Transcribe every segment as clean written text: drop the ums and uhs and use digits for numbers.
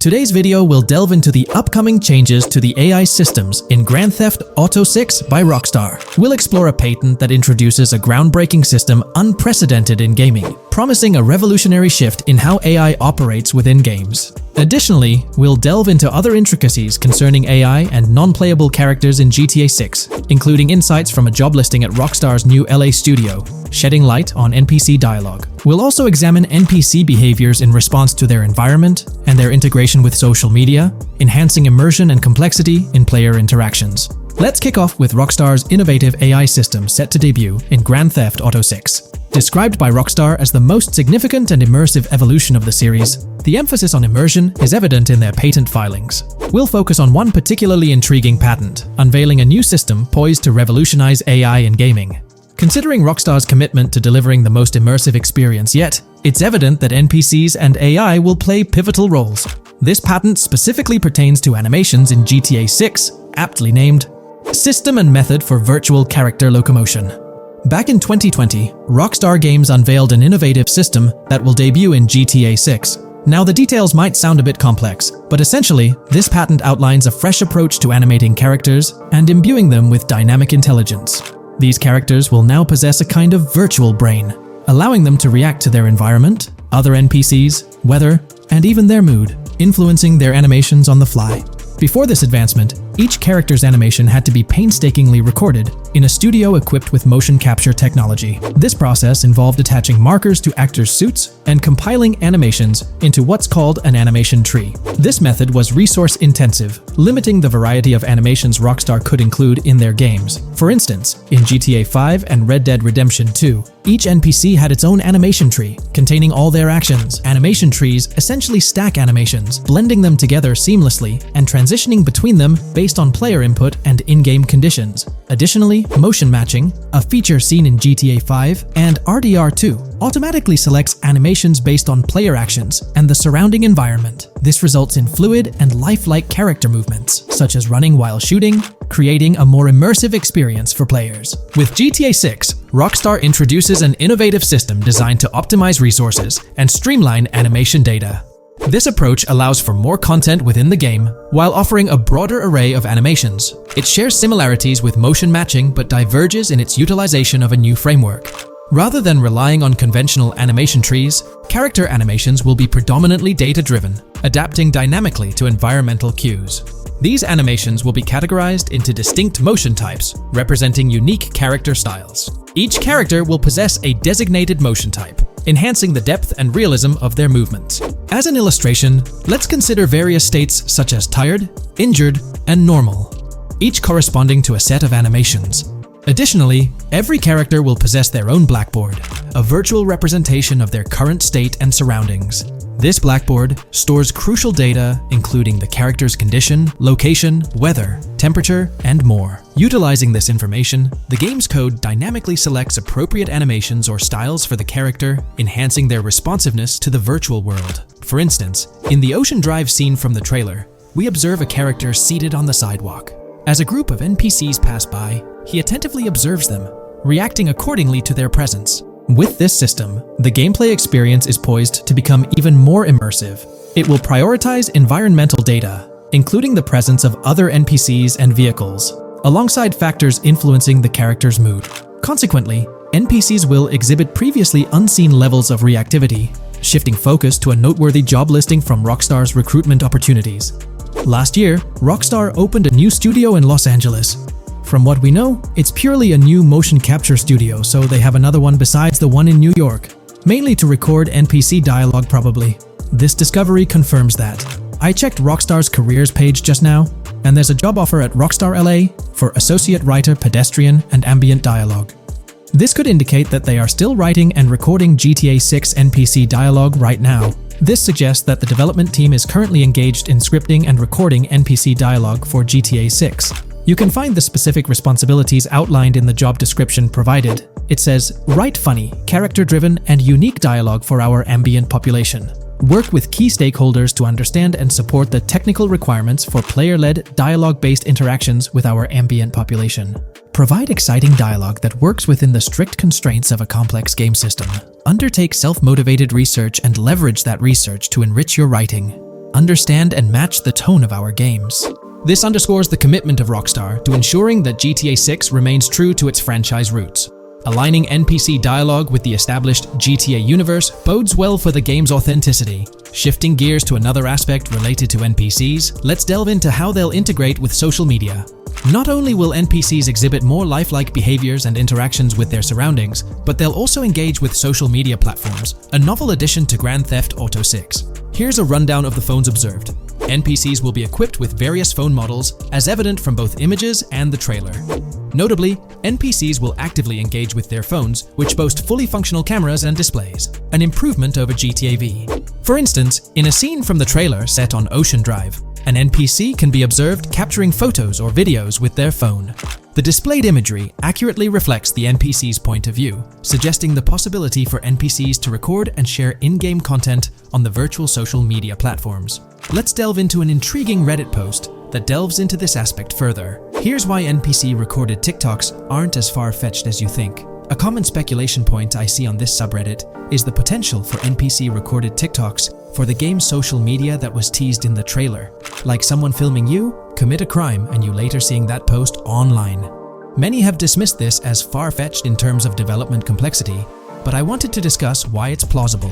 Today's video will delve into the upcoming changes to the AI systems in Grand Theft Auto 6 by Rockstar. We'll explore a patent that introduces a groundbreaking system unprecedented in gaming, promising a revolutionary shift in how AI operates within games. Additionally, we'll delve into other intricacies concerning AI and non-playable characters in GTA 6, including insights from a job listing at Rockstar's new LA studio, shedding light on NPC dialogue. We'll also examine NPC behaviors in response to their environment and their integration with social media, enhancing immersion and complexity in player interactions. Let's kick off with Rockstar's innovative AI system set to debut in Grand Theft Auto 6. Described by Rockstar as the most significant and immersive evolution of the series, the emphasis on immersion is evident in their patent filings. We'll focus on one particularly intriguing patent, unveiling a new system poised to revolutionize AI in gaming. Considering Rockstar's commitment to delivering the most immersive experience yet, it's evident that NPCs and AI will play pivotal roles. This patent specifically pertains to animations in GTA 6, aptly named System and Method for Virtual Character Locomotion. Back in 2020, Rockstar Games unveiled an innovative system that will debut in GTA 6. Now, the details might sound a bit complex, but essentially, this patent outlines a fresh approach to animating characters and imbuing them with dynamic intelligence. These characters will now possess a kind of virtual brain, allowing them to react to their environment, other NPCs, weather, and even their mood, influencing their animations on the fly. Before this advancement, each character's animation had to be painstakingly recorded in a studio equipped with motion capture technology. This process involved attaching markers to actors' suits and compiling animations into what's called an animation tree. This method was resource-intensive, limiting the variety of animations Rockstar could include in their games. For instance, in GTA 5 and Red Dead Redemption 2, each NPC had its own animation tree, containing all their actions. Animation trees essentially stack animations, blending them together seamlessly and transitioning between them based on player input and in-game conditions. Additionally, motion matching, a feature seen in GTA 5 and RDR2, automatically selects animations based on player actions and the surrounding environment. This results in fluid and lifelike character movements, such as running while shooting, creating a more immersive experience for players. With GTA 6, Rockstar introduces an innovative system designed to optimize resources and streamline animation data. This approach allows for more content within the game while offering a broader array of animations. It shares similarities with motion matching but diverges in its utilization of a new framework. Rather than relying on conventional animation trees, character animations will be predominantly data-driven, adapting dynamically to environmental cues. These animations will be categorized into distinct motion types, representing unique character styles. Each character will possess a designated motion type, enhancing the depth and realism of their movements. As an illustration, let's consider various states such as tired, injured, and normal, each corresponding to a set of animations. Additionally, every character will possess their own blackboard, a virtual representation of their current state and surroundings. This blackboard stores crucial data including the character's condition, location, weather, temperature, and more. Utilizing this information, the game's code dynamically selects appropriate animations or styles for the character, enhancing their responsiveness to the virtual world. For instance, in the Ocean Drive scene from the trailer, we observe a character seated on the sidewalk. As a group of NPCs pass by, he attentively observes them, reacting accordingly to their presence. With this system, the gameplay experience is poised to become even more immersive. It will prioritize environmental data, including the presence of other NPCs and vehicles, alongside factors influencing the character's mood. Consequently, NPCs will exhibit previously unseen levels of reactivity, shifting focus to a noteworthy job listing from Rockstar's recruitment opportunities. Last year, Rockstar opened a new studio in Los Angeles. From what we know, it's purely a new motion capture studio, so they have another one besides the one in New York, mainly to record NPC dialogue probably. This discovery confirms that. I checked Rockstar's careers page just now, and there's a job offer at Rockstar LA for Associate Writer Pedestrian and Ambient Dialogue. This could indicate that they are still writing and recording GTA 6 NPC dialogue right now. This suggests that the development team is currently engaged in scripting and recording NPC dialogue for GTA 6. You can find the specific responsibilities outlined in the job description provided. It says, write funny, character-driven, and unique dialogue for our ambient population. Work with key stakeholders to understand and support the technical requirements for player-led, dialogue-based interactions with our ambient population. Provide exciting dialogue that works within the strict constraints of a complex game system. Undertake self-motivated research and leverage that research to enrich your writing. understand and match the tone of our games. This underscores the commitment of Rockstar to ensuring that GTA 6 remains true to its franchise roots. Aligning NPC dialogue with the established GTA universe bodes well for the game's authenticity. Shifting gears to another aspect related to NPCs, let's delve into how they'll integrate with social media. Not only will NPCs exhibit more lifelike behaviors and interactions with their surroundings, but they'll also engage with social media platforms, a novel addition to Grand Theft Auto 6. Here's a rundown of the phones observed. NPCs will be equipped with various phone models, as evident from both images and the trailer. Notably, NPCs will actively engage with their phones, which boast fully functional cameras and displays, an improvement over GTA V. For instance, in a scene from the trailer set on Ocean Drive, an NPC can be observed capturing photos or videos with their phone. The displayed imagery accurately reflects the NPC's point of view, suggesting the possibility for NPCs to record and share in-game content on the virtual social media platforms. Let's delve into an intriguing Reddit post that delves into this aspect further. Here's why NPC-recorded TikToks aren't as far-fetched as you think. A common speculation point I see on this subreddit is the potential for NPC-recorded TikToks for the game's social media that was teased in the trailer, like someone filming you commit a crime and you later seeing that post online. Many have dismissed this as far-fetched in terms of development complexity, but I wanted to discuss why it's plausible.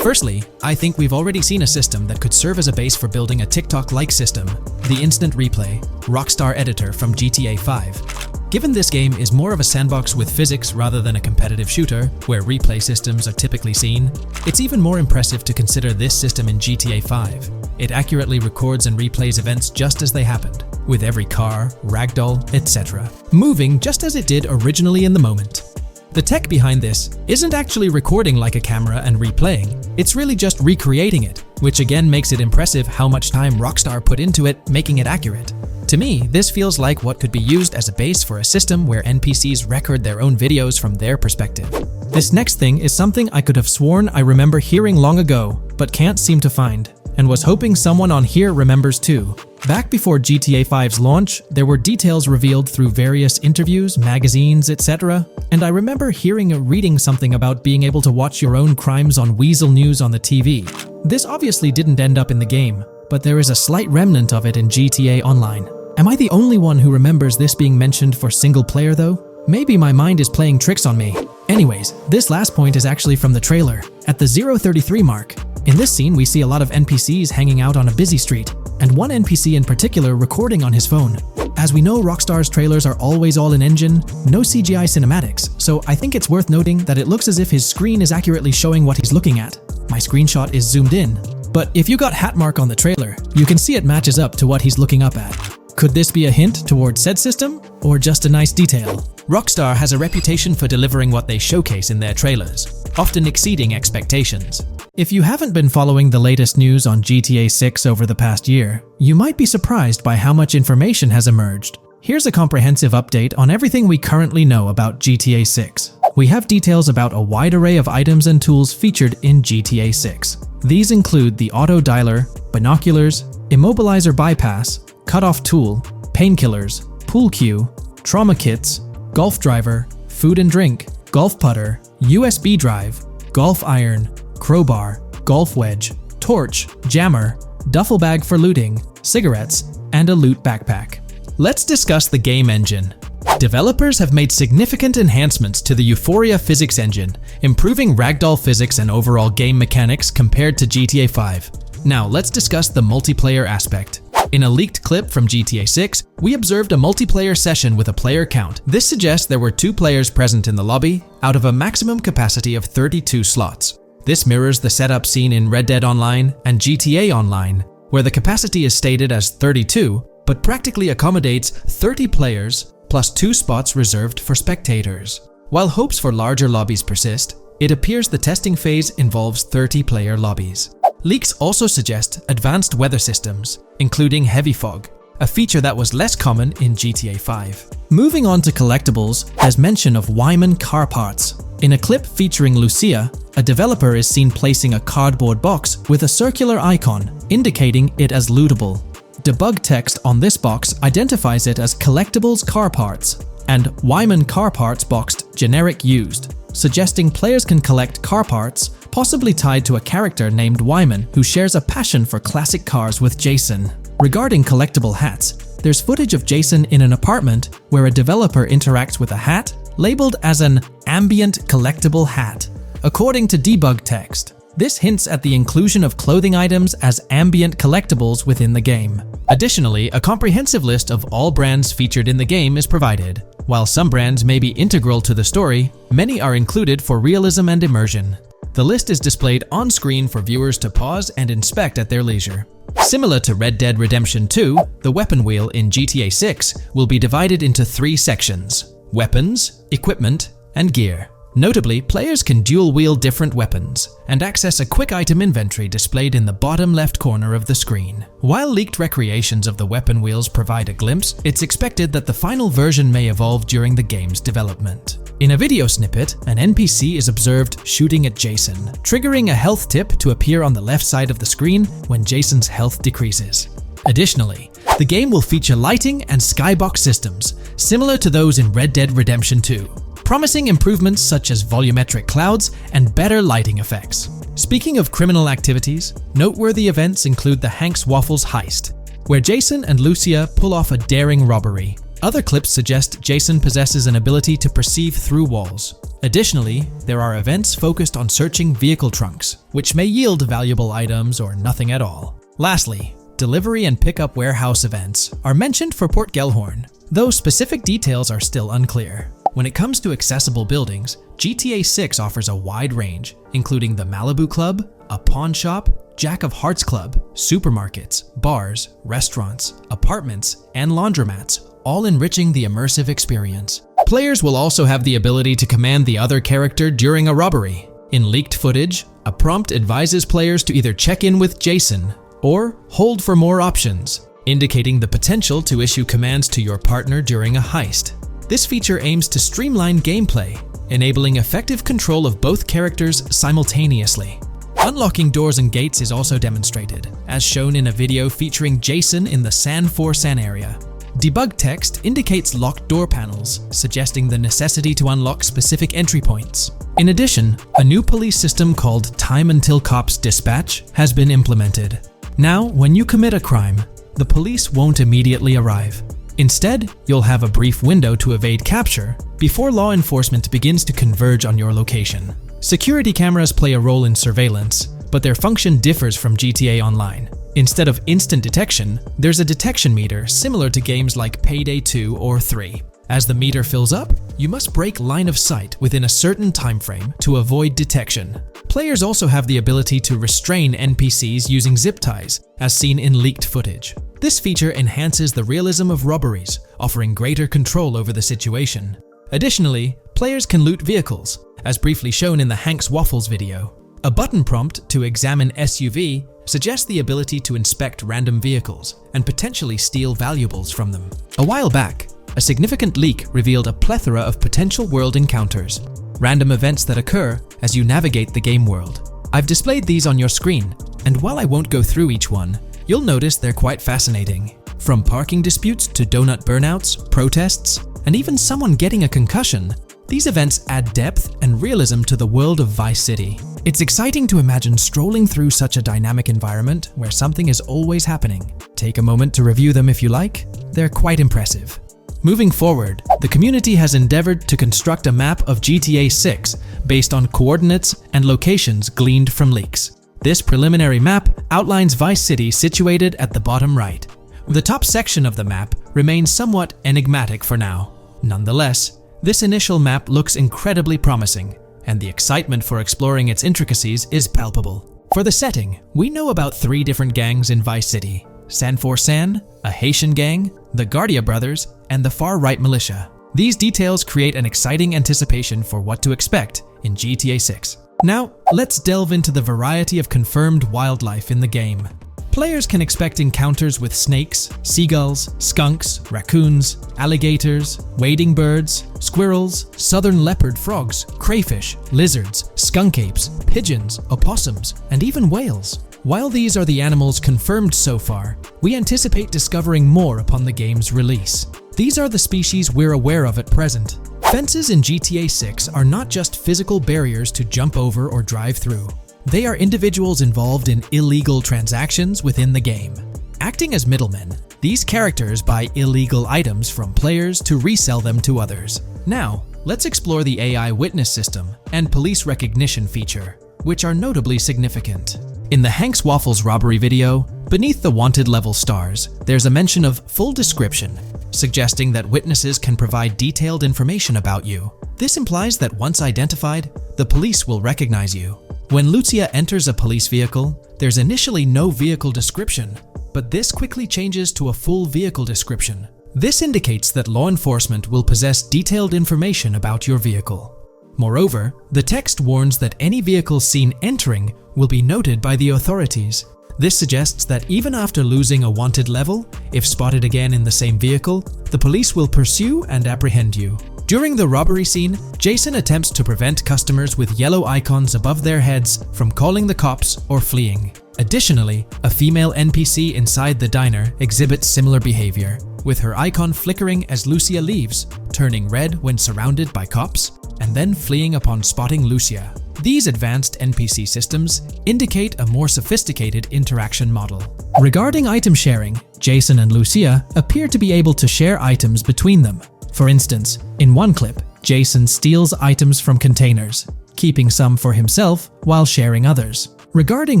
Firstly, I think we've already seen a system that could serve as a base for building a TikTok-like system, the Instant Replay, Rockstar editor from GTA 5. Given this game is more of a sandbox with physics rather than a competitive shooter, where replay systems are typically seen, it's even more impressive to consider this system in GTA 5. It accurately records and replays events just as they happened, with every car, ragdoll, etc., moving just as it did originally in the moment. The tech behind this isn't actually recording like a camera and replaying, it's really just recreating it, which again makes it impressive how much time Rockstar put into it, making it accurate. To me, this feels like what could be used as a base for a system where NPCs record their own videos from their perspective. This next thing is something I could have sworn I remember hearing long ago, but can't seem to find, and was hoping someone on here remembers too. Back before GTA 5's launch, there were details revealed through various interviews, magazines, etc., and I remember hearing or reading something about being able to watch your own crimes on Weasel News on the TV. This obviously didn't end up in the game, but there is a slight remnant of it in GTA Online. Am I the only one who remembers this being mentioned for single player though? Maybe my mind is playing tricks on me. Anyways, this last point is actually from the trailer, at the 0:33 mark. In this scene, we see a lot of NPCs hanging out on a busy street, and one NPC in particular recording on his phone. As we know, Rockstar's trailers are always all in engine, no CGI cinematics, so I think it's worth noting that it looks as if his screen is accurately showing what he's looking at. My screenshot is zoomed in, but if you got Hatmark on the trailer, you can see it matches up to what he's looking up at. Could this be a hint towards said system, or just a nice detail? Rockstar has a reputation for delivering what they showcase in their trailers, often exceeding expectations. If you haven't been following the latest news on GTA 6 over the past year, you might be surprised by how much information has emerged. Here's a comprehensive update on everything we currently know about GTA 6. We have details about a wide array of items and tools featured in GTA 6. These include the auto dialer, binoculars, immobilizer bypass, cutoff tool, painkillers, pool cue, trauma kits, golf driver, food and drink, golf putter, USB drive, golf iron, crowbar, golf wedge, torch, jammer, duffel bag for looting, cigarettes, and a loot backpack. Let's discuss the game engine. Developers have made significant enhancements to the Euphoria physics engine, improving ragdoll physics and overall game mechanics compared to GTA 5. Now let's discuss the multiplayer aspect. In a leaked clip from GTA 6, we observed a multiplayer session with a player count. This suggests there were 2 players present in the lobby, out of a maximum capacity of 32 slots. This mirrors the setup seen in Red Dead Online and GTA Online, where the capacity is stated as 32, but practically accommodates 30 players plus 2 spots reserved for spectators. While hopes for larger lobbies persist, it appears the testing phase involves 30-player lobbies. Leaks also suggest advanced weather systems, including heavy fog, a feature that was less common in GTA 5. Moving on to collectibles, there's mention of Wyman car parts. In a clip featuring Lucia, a developer is seen placing a cardboard box with a circular icon, indicating it as lootable. Debug text on this box identifies it as collectibles car parts, and Wyman car parts boxed generic used. suggesting players can collect car parts, possibly tied to a character named Wyman who shares a passion for classic cars with Jason. Regarding collectible hats, there's footage of Jason in an apartment where a developer interacts with a hat labeled as an ambient collectible hat. According to debug text, this hints at the inclusion of clothing items as ambient collectibles within the game. Additionally, a comprehensive list of all brands featured in the game is provided. While some brands may be integral to the story, many are included for realism and immersion. The list is displayed on screen for viewers to pause and inspect at their leisure. Similar to Red Dead Redemption 2, the weapon wheel in GTA 6 will be divided into 3 sections: weapons, equipment, and gear. Notably, players can dual-wield different weapons and access a quick item inventory displayed in the bottom left corner of the screen. While leaked recreations of the weapon wheels provide a glimpse, it's expected that the final version may evolve during the game's development. In a video snippet, an NPC is observed shooting at Jason, triggering a health tip to appear on the left side of the screen when Jason's health decreases. Additionally, the game will feature lighting and skybox systems, similar to those in Red Dead Redemption 2. Promising improvements such as volumetric clouds and better lighting effects. Speaking of criminal activities, noteworthy events include the Hank's Waffles heist, where Jason and Lucia pull off a daring robbery. Other clips suggest Jason possesses an ability to perceive through walls. Additionally, there are events focused on searching vehicle trunks, which may yield valuable items or nothing at all. Lastly, delivery and pickup warehouse events are mentioned for Port Gellhorn, though specific details are still unclear. When it comes to accessible buildings, GTA 6 offers a wide range, including the Malibu Club, a pawn shop, Jack of Hearts Club, supermarkets, bars, restaurants, apartments, and laundromats, all enriching the immersive experience. Players will also have the ability to command the other character during a robbery. In leaked footage, a prompt advises players to either check in with Jason or hold for more options, indicating the potential to issue commands to your partner during a heist. This feature aims to streamline gameplay, enabling effective control of both characters simultaneously. Unlocking doors and gates is also demonstrated, as shown in a video featuring Jason in the San Forsan area. Debug text indicates locked door panels, suggesting the necessity to unlock specific entry points. In addition, a new police system called Time Until Cops Dispatch has been implemented. Now, when you commit a crime, the police won't immediately arrive. Instead, you'll have a brief window to evade capture before law enforcement begins to converge on your location. Security cameras play a role in surveillance, but their function differs from GTA Online. Instead of instant detection, there's a detection meter similar to games like Payday 2 or 3. As the meter fills up, you must break line of sight within a certain time frame to avoid detection. Players also have the ability to restrain NPCs using zip ties, as seen in leaked footage. This feature enhances the realism of robberies, offering greater control over the situation. Additionally, players can loot vehicles, as briefly shown in the Hank's Waffles video. A button prompt to examine SUV suggests the ability to inspect random vehicles and potentially steal valuables from them. A while back, a significant leak revealed a plethora of potential world encounters, random events that occur as you navigate the game world. I've displayed these on your screen, and while I won't go through each one, you'll notice they're quite fascinating. From parking disputes to donut burnouts, protests, and even someone getting a concussion, these events add depth and realism to the world of Vice City. It's exciting to imagine strolling through such a dynamic environment where something is always happening. Take a moment to review them if you like. They're quite impressive. Moving forward, the community has endeavored to construct a map of GTA 6 based on coordinates and locations gleaned from leaks. This preliminary map outlines Vice City situated at the bottom right. The top section of the map remains somewhat enigmatic for now. Nonetheless, this initial map looks incredibly promising, and the excitement for exploring its intricacies is palpable. For the setting, we know about 3 different gangs in Vice City: San Forsan, a Haitian gang, the Guardia Brothers, and the far-right militia. These details create an exciting anticipation for what to expect in GTA 6. Now, let's delve into the variety of confirmed wildlife in the game. Players can expect encounters with snakes, seagulls, skunks, raccoons, alligators, wading birds, squirrels, southern leopard frogs, crayfish, lizards, skunk apes, pigeons, opossums, and even whales. While these are the animals confirmed so far, we anticipate discovering more upon the game's release. These are the species we're aware of at present. Fences in GTA 6 are not just physical barriers to jump over or drive through. They are individuals involved in illegal transactions within the game. Acting as middlemen, these characters buy illegal items from players to resell them to others. Now, let's explore the AI witness system and police recognition feature, which are notably significant. In the Hank's Waffles robbery video, beneath the wanted level stars, there's a mention of full description, suggesting that witnesses can provide detailed information about you. This implies that once identified, the police will recognize you. When Lucia enters a police vehicle, there's initially no vehicle description, but this quickly changes to a full vehicle description. This indicates that law enforcement will possess detailed information about your vehicle. Moreover, the text warns that any vehicle seen entering will be noted by the authorities. This suggests that even after losing a wanted level, if spotted again in the same vehicle, the police will pursue and apprehend you. During the robbery scene, Jason attempts to prevent customers with yellow icons above their heads from calling the cops or fleeing. Additionally, a female NPC inside the diner exhibits similar behavior, with her icon flickering as Lucia leaves, turning red when surrounded by cops, and then fleeing upon spotting Lucia. These advanced NPC systems indicate a more sophisticated interaction model. Regarding item sharing, Jason and Lucia appear to be able to share items between them. For instance, in one clip, Jason steals items from containers, keeping some for himself while sharing others. Regarding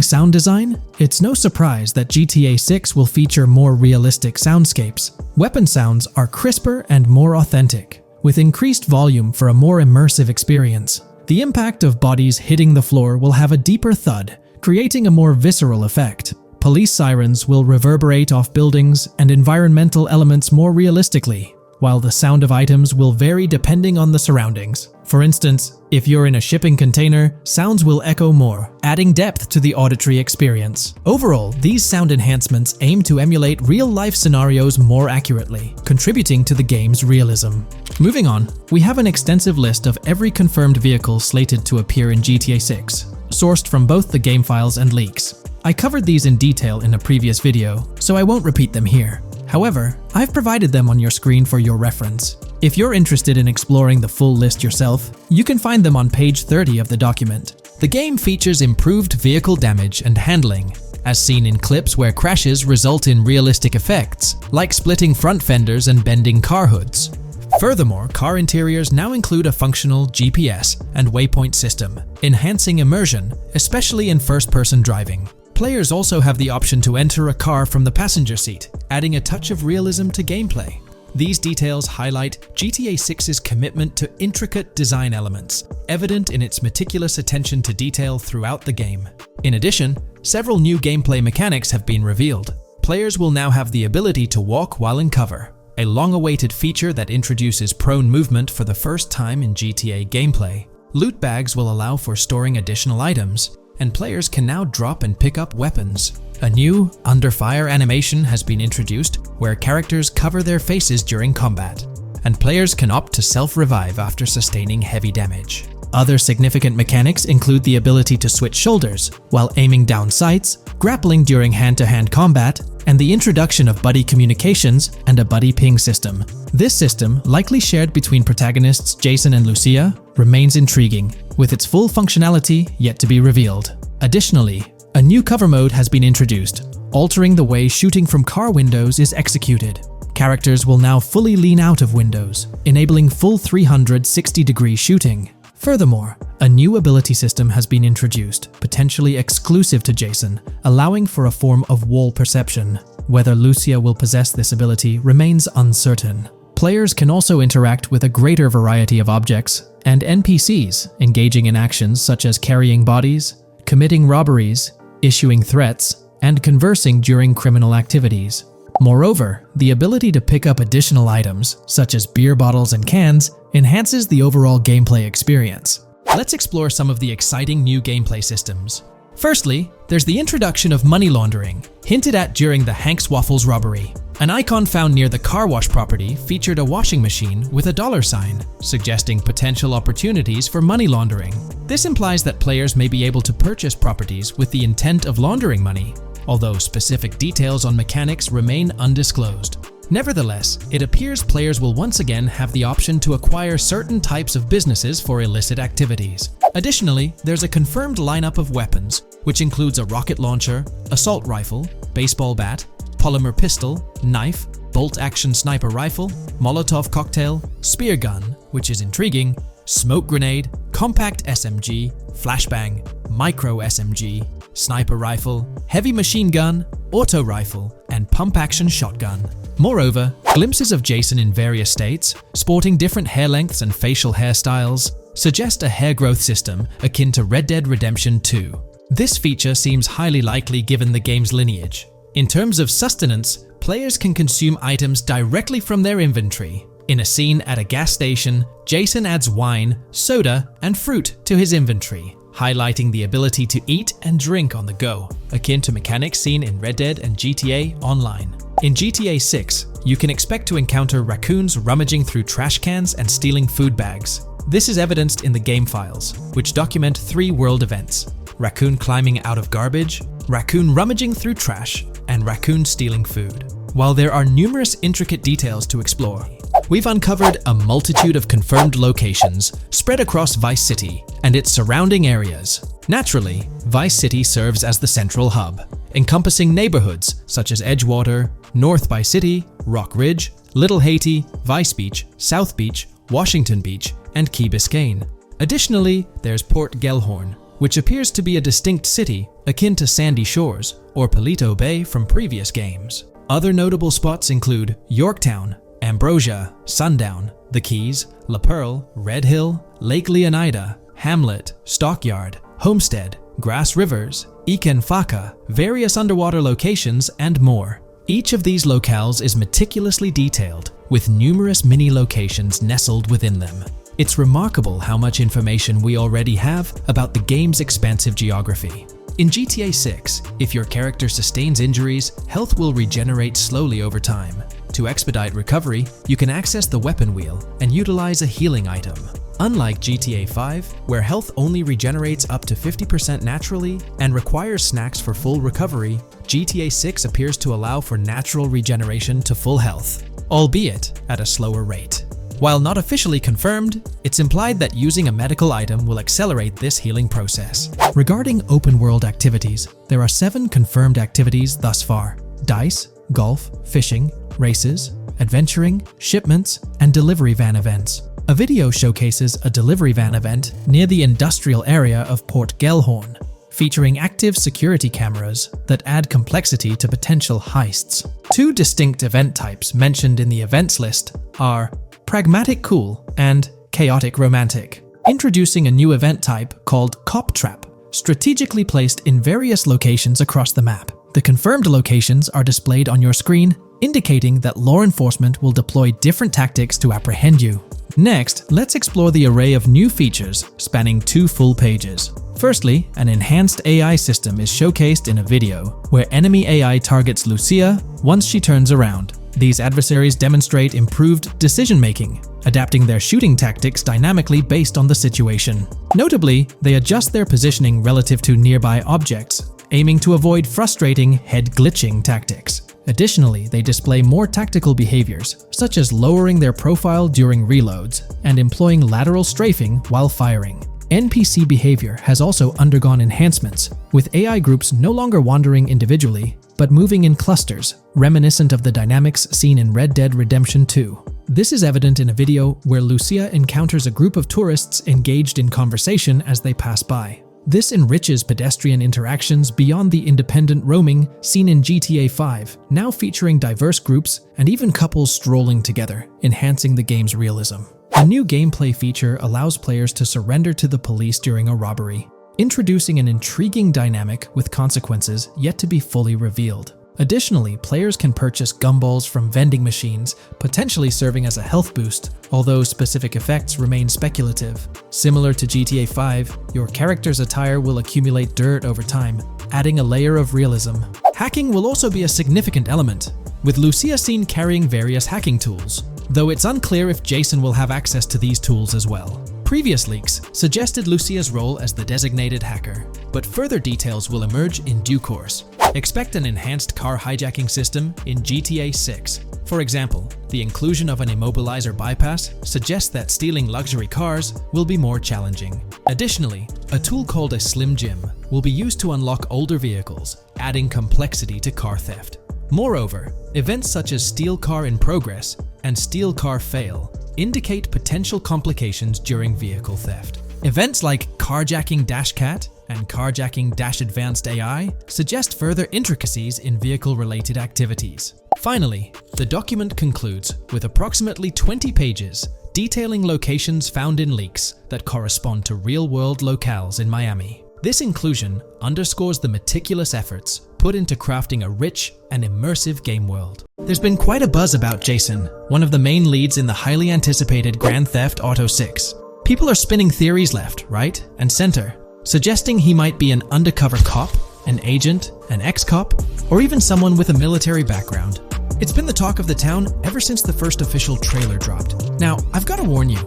sound design, it's no surprise that GTA 6 will feature more realistic soundscapes. Weapon sounds are crisper and more authentic, with increased volume for a more immersive experience. The impact of bodies hitting the floor will have a deeper thud, creating a more visceral effect. Police sirens will reverberate off buildings and environmental elements more realistically, while the sound of items will vary depending on the surroundings. For instance, if you're in a shipping container, sounds will echo more, adding depth to the auditory experience. Overall, these sound enhancements aim to emulate real-life scenarios more accurately, contributing to the game's realism. Moving on, we have an extensive list of every confirmed vehicle slated to appear in GTA 6, sourced from both the game files and leaks. I covered these in detail in a previous video, so I won't repeat them here. However, I've provided them on your screen for your reference. If you're interested in exploring the full list yourself, you can find them on page 30 of the document. The game features improved vehicle damage and handling, as seen in clips where crashes result in realistic effects, like splitting front fenders and bending car hoods. Furthermore, car interiors now include a functional GPS and waypoint system, enhancing immersion, especially in first-person driving. Players also have the option to enter a car from the passenger seat, adding a touch of realism to gameplay. These details highlight GTA 6's commitment to intricate design elements, evident in its meticulous attention to detail throughout the game. In addition, several new gameplay mechanics have been revealed. Players will now have the ability to walk while in cover, a long-awaited feature that introduces prone movement for the first time in GTA gameplay. Loot bags will allow for storing additional items, and players can now drop and pick up weapons. A new under fire animation has been introduced where characters cover their faces during combat, and players can opt to self-revive after sustaining heavy damage. Other significant mechanics include the ability to switch shoulders while aiming down sights, grappling during hand-to-hand combat, and the introduction of buddy communications and a buddy ping system. This system, likely shared between protagonists Jason and Lucia, remains intriguing, with its full functionality yet to be revealed. Additionally, a new cover mode has been introduced, altering the way shooting from car windows is executed. Characters will now fully lean out of windows, enabling full 360-degree shooting. Furthermore, a new ability system has been introduced, potentially exclusive to Jason, allowing for a form of wall perception. Whether Lucia will possess this ability remains uncertain. Players can also interact with a greater variety of objects and NPCs, engaging in actions such as carrying bodies, committing robberies, issuing threats, and conversing during criminal activities. Moreover, the ability to pick up additional items, such as beer bottles and cans, enhances the overall gameplay experience. Let's explore some of the exciting new gameplay systems. Firstly, there's the introduction of money laundering, hinted at during the Hank's Waffles robbery. An icon found near the car wash property featured a washing machine with a $sign, suggesting potential opportunities for money laundering. This implies that players may be able to purchase properties with the intent of laundering money, although specific details on mechanics remain undisclosed. Nevertheless, it appears players will once again have the option to acquire certain types of businesses for illicit activities. Additionally, there's a confirmed lineup of weapons, which includes a rocket launcher, assault rifle, baseball bat, polymer pistol, knife, bolt-action sniper rifle, Molotov cocktail, spear gun, which is intriguing, smoke grenade, compact SMG, flashbang, micro SMG, sniper rifle, heavy machine gun, auto rifle, and pump-action shotgun. Moreover, glimpses of Jason in various states, sporting different hair lengths and facial hairstyles, suggest a hair growth system akin to Red Dead Redemption 2. This feature seems highly likely given the game's lineage. In terms of sustenance, players can consume items directly from their inventory. In a scene at a gas station, Jason adds wine, soda, and fruit to his inventory, highlighting the ability to eat and drink on the go, akin to mechanics seen in Red Dead and GTA Online. In GTA 6, you can expect to encounter raccoons rummaging through trash cans and stealing food bags. This is evidenced in the game files, which document 3 world events: raccoon climbing out of garbage, raccoon rummaging through trash, and raccoon stealing food. While there are numerous intricate details to explore, we've uncovered a multitude of confirmed locations spread across Vice City and its surrounding areas. Naturally, Vice City serves as the central hub, encompassing neighborhoods such as Edgewater, North Vice City, Rock Ridge, Little Haiti, Vice Beach, South Beach, Washington Beach, and Key Biscayne. Additionally, there's Port Gellhorn, which appears to be a distinct city akin to Sandy Shores or Paleto Bay from previous games. Other notable spots include Yorktown, Ambrosia, Sundown, The Keys, La Pearl, Red Hill, Lake Leonida, Hamlet, Stockyard, Homestead, Grass Rivers, Ikenfaka, various underwater locations, and more. Each of these locales is meticulously detailed, with numerous mini-locations nestled within them. It's remarkable how much information we already have about the game's expansive geography. In GTA 6, if your character sustains injuries, health will regenerate slowly over time. To expedite recovery, you can access the weapon wheel and utilize a healing item. Unlike GTA 5, where health only regenerates up to 50% naturally and requires snacks for full recovery, GTA 6 appears to allow for natural regeneration to full health, albeit at a slower rate. While not officially confirmed, it's implied that using a medical item will accelerate this healing process. Regarding open-world activities, there are 7 confirmed activities thus far: dice, golf, fishing, races, adventuring, shipments, and delivery van events. A video showcases a delivery van event near the industrial area of Port Gellhorn, featuring active security cameras that add complexity to potential heists. 2 distinct event types mentioned in the events list are Pragmatic Cool and Chaotic Romantic, introducing a new event type called Cop Trap, strategically placed in various locations across the map. The confirmed locations are displayed on your screen, indicating that law enforcement will deploy different tactics to apprehend you. Next, let's explore the array of new features spanning 2 full pages. Firstly, an enhanced AI system is showcased in a video, where enemy AI targets Lucia once she turns around. These adversaries demonstrate improved decision-making, adapting their shooting tactics dynamically based on the situation. Notably, they adjust their positioning relative to nearby objects, aiming to avoid frustrating head-glitching tactics. Additionally, they display more tactical behaviors, such as lowering their profile during reloads and employing lateral strafing while firing. NPC behavior has also undergone enhancements, with AI groups no longer wandering individually, but moving in clusters, reminiscent of the dynamics seen in Red Dead Redemption 2. This is evident in a video where Lucia encounters a group of tourists engaged in conversation as they pass by. This enriches pedestrian interactions beyond the independent roaming seen in GTA 5, now featuring diverse groups and even couples strolling together, enhancing the game's realism. A new gameplay feature allows players to surrender to the police during a robbery, introducing an intriguing dynamic with consequences yet to be fully revealed. Additionally, players can purchase gumballs from vending machines, potentially serving as a health boost, although specific effects remain speculative. Similar to GTA 5, your character's attire will accumulate dirt over time, adding a layer of realism. Hacking will also be a significant element, with Lucia seen carrying various hacking tools, though it's unclear if Jason will have access to these tools as well. Previous leaks suggested Lucia's role as the designated hacker, but further details will emerge in due course. Expect an enhanced car hijacking system in GTA 6, For example, the inclusion of an immobilizer bypass suggests that stealing luxury cars will be more challenging. Additionally, a tool called a Slim Jim will be used to unlock older vehicles, adding complexity to car theft. Moreover, events such as Steal Car in Progress and Steal Car Fail indicate potential complications during vehicle theft. Events like Carjacking Cat and Carjacking Advanced AI suggest further intricacies in vehicle-related activities. Finally, the document concludes with approximately 20 pages detailing locations found in leaks that correspond to real-world locales in Miami. This inclusion underscores the meticulous efforts put into crafting a rich and immersive game world. There's been quite a buzz about Jason, one of the main leads in the highly anticipated Grand Theft Auto 6. People are spinning theories left, right, and center, suggesting he might be an undercover cop, an agent, an ex-cop, or even someone with a military background. It's been the talk of the town ever since the first official trailer dropped. Now, I've got to warn you,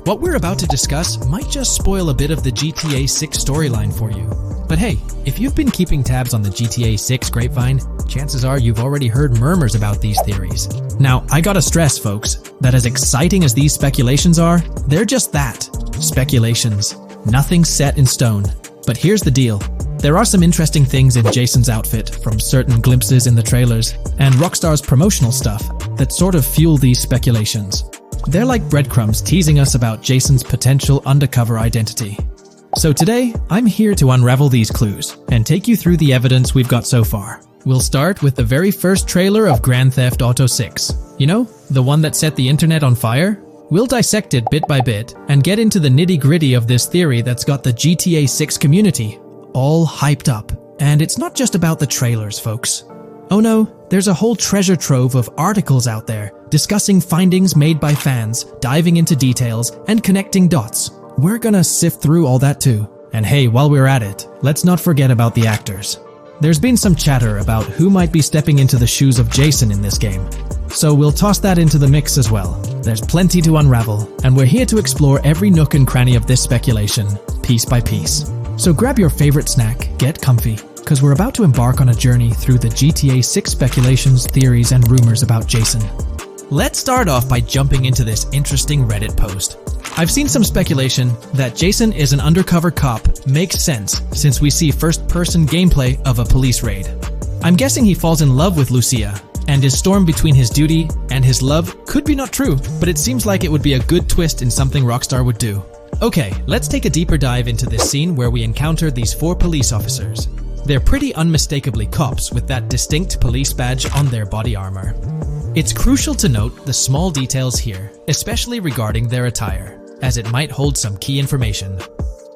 what we're about to discuss might just spoil a bit of the GTA 6 storyline for you. But hey, if you've been keeping tabs on the GTA 6 grapevine, chances are you've already heard murmurs about these theories. Now, I gotta stress, folks, that as exciting as these speculations are, they're just that, speculations. Nothing set in stone. But here's the deal. There are some interesting things in Jason's outfit from certain glimpses in the trailers and Rockstar's promotional stuff that sort of fuel these speculations. They're like breadcrumbs teasing us about Jason's potential undercover identity. So today, I'm here to unravel these clues and take you through the evidence we've got so far. We'll start with the very first trailer of Grand Theft Auto 6. You know, the one that set the internet on fire? We'll dissect it bit by bit and get into the nitty-gritty of this theory that's got the GTA 6 community all hyped up. And it's not just about the trailers, folks. Oh no, there's a whole treasure trove of articles out there discussing findings made by fans, diving into details, and connecting dots. We're gonna sift through all that too. And hey, while we're at it, let's not forget about the actors. There's been some chatter about who might be stepping into the shoes of Jason in this game. So we'll toss that into the mix as well. There's plenty to unravel, and we're here to explore every nook and cranny of this speculation, piece by piece. So grab your favorite snack, get comfy, because we're about to embark on a journey through the GTA 6 speculations, theories, and rumors about Jason. Let's start off by jumping into this interesting Reddit post. I've seen some speculation that Jason is an undercover cop makes sense since we see first-person gameplay of a police raid. I'm guessing he falls in love with Lucia, and his storm between his duty and his love could be not true, but it seems like it would be a good twist in something Rockstar would do. Okay, let's take a deeper dive into this scene where we encounter these 4 police officers. They're pretty unmistakably cops with that distinct police badge on their body armor. It's crucial to note the small details here, especially regarding their attire, as it might hold some key information.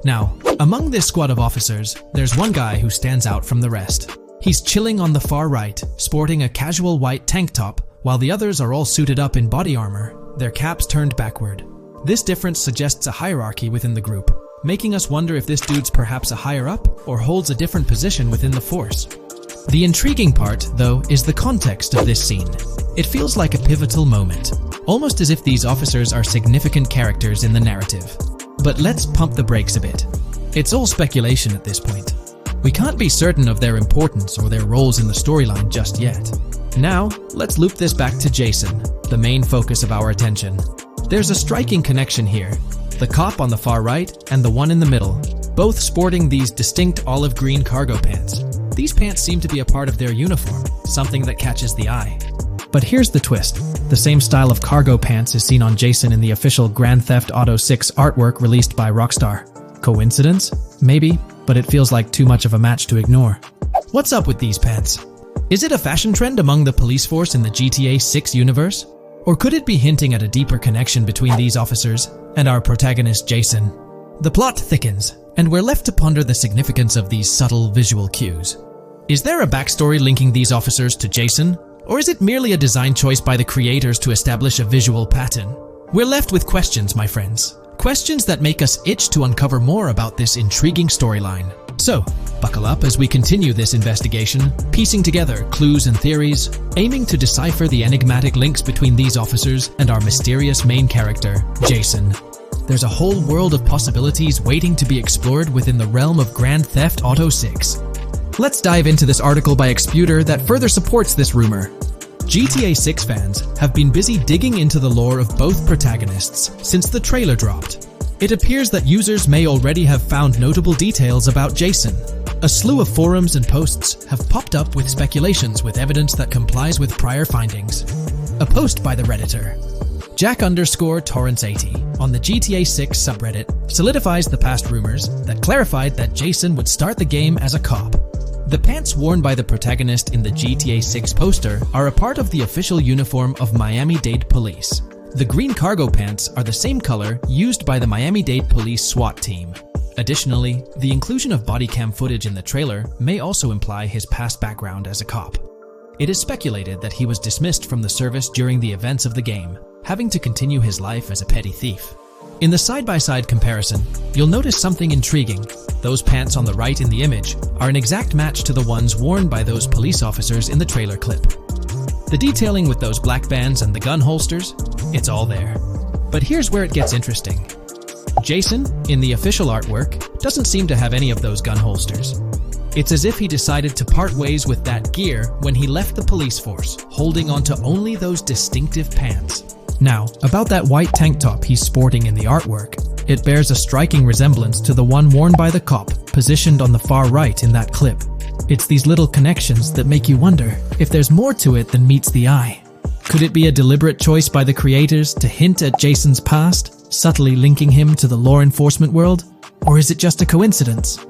Now, among this squad of officers, there's one guy who stands out from the rest. He's chilling on the far right, sporting a casual white tank top, while the others are all suited up in body armor, their caps turned backward. This difference suggests a hierarchy within the group, making us wonder if this dude's perhaps a higher up or holds a different position within the force. The intriguing part, though, is the context of this scene. It feels like a pivotal moment, almost as if these officers are significant characters in the narrative. But let's pump the brakes a bit. It's all speculation at this point. We can't be certain of their importance or their roles in the storyline just yet. Now, let's loop this back to Jason, the main focus of our attention. There's a striking connection here. The cop on the far right and the one in the middle, both sporting these distinct olive green cargo pants. These pants seem to be a part of their uniform, something that catches the eye. But here's the twist. The same style of cargo pants is seen on Jason in the official Grand Theft Auto 6 artwork released by Rockstar. Coincidence? Maybe, but it feels like too much of a match to ignore. What's up with these pants? Is it a fashion trend among the police force in the GTA 6 universe? Or could it be hinting at a deeper connection between these officers and our protagonist Jason? The plot thickens, and we're left to ponder the significance of these subtle visual cues. Is there a backstory linking these officers to Jason? Or is it merely a design choice by the creators to establish a visual pattern? We're left with questions, my friends. Questions that make us itch to uncover more about this intriguing storyline. So, buckle up as we continue this investigation, piecing together clues and theories, aiming to decipher the enigmatic links between these officers and our mysterious main character, Jason. There's a whole world of possibilities waiting to be explored within the realm of Grand Theft Auto 6. Let's dive into this article by Exputer that further supports this rumor. GTA 6 fans have been busy digging into the lore of both protagonists since the trailer dropped. It appears that users may already have found notable details about Jason. A slew of forums and posts have popped up with speculations with evidence that complies with prior findings. A post by the Redditor, Jack_Torrance80, on the GTA 6 subreddit solidifies the past rumors that clarified that Jason would start the game as a cop. The pants worn by the protagonist in the GTA 6 poster are a part of the official uniform of Miami-Dade Police. The green cargo pants are the same color used by the Miami-Dade Police SWAT team. Additionally, the inclusion of body cam footage in the trailer may also imply his past background as a cop. It is speculated that he was dismissed from the service during the events of the game, having to continue his life as a petty thief. In the side-by-side comparison, you'll notice something intriguing. Those pants on the right in the image are an exact match to the ones worn by those police officers in the trailer clip. The detailing with those black bands and the gun holsters, it's all there. But here's where it gets interesting. Jason, in the official artwork, doesn't seem to have any of those gun holsters. It's as if he decided to part ways with that gear when he left the police force, holding onto only those distinctive pants. Now, about that white tank top he's sporting in the artwork, it bears a striking resemblance to the one worn by the cop, positioned on the far right in that clip. It's these little connections that make you wonder if there's more to it than meets the eye. Could it be a deliberate choice by the creators to hint at Jason's past, subtly linking him to the law enforcement world? Or is it just a coincidence?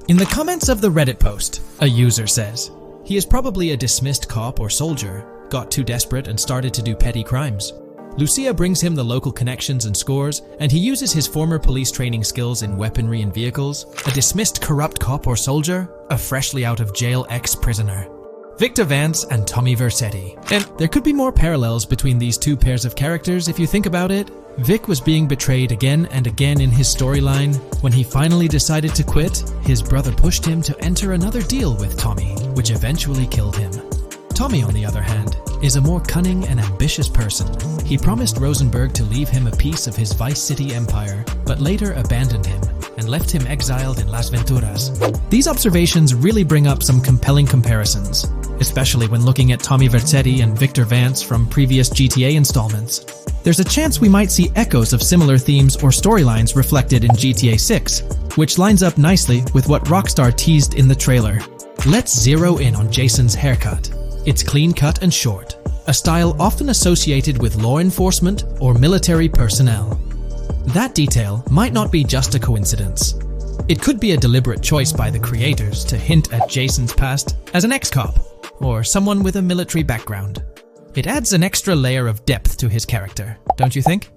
In the comments of the Reddit post, a user says, he is probably a dismissed cop or soldier, got too desperate and started to do petty crimes. Lucia brings him the local connections and scores, and he uses his former police training skills in weaponry and vehicles. A dismissed corrupt cop or soldier, a freshly out of jail ex-prisoner. Victor Vance and Tommy Vercetti. And there could be more parallels between these two pairs of characters if you think about it. Vic was being betrayed again and again in his storyline. When he finally decided to quit, his brother pushed him to enter another deal with Tommy, which eventually killed him. Tommy, on the other hand, is a more cunning and ambitious person. He promised Rosenberg to leave him a piece of his Vice City empire, but later abandoned him and left him exiled in Las Venturas. These observations really bring up some compelling comparisons, especially when looking at Tommy Vercetti and Victor Vance from previous GTA installments. There's a chance we might see echoes of similar themes or storylines reflected in GTA 6, which lines up nicely with what Rockstar teased in the trailer. Let's zero in on Jason's haircut. It's clean-cut and short, a style often associated with law enforcement or military personnel. That detail might not be just a coincidence. It could be a deliberate choice by the creators to hint at Jason's past as an ex-cop or someone with a military background. It adds an extra layer of depth to his character, don't you think?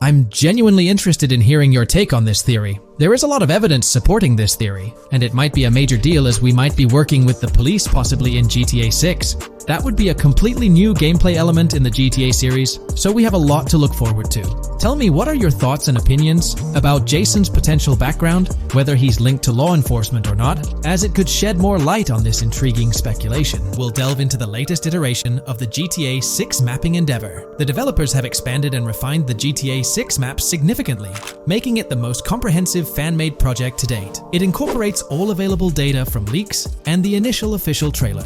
I'm genuinely interested in hearing your take on this theory. There is a lot of evidence supporting this theory, and it might be a major deal as we might be working with the police possibly in GTA 6. That would be a completely new gameplay element in the GTA series, so we have a lot to look forward to. Tell me, what are your thoughts and opinions about Jason's potential background, whether he's linked to law enforcement or not, as it could shed more light on this intriguing speculation. We'll delve into the latest iteration of the GTA 6 mapping endeavor. The developers have expanded and refined the GTA 6 map significantly, making it the most comprehensive fan-made project to date. It incorporates all available data from leaks and the initial official trailer.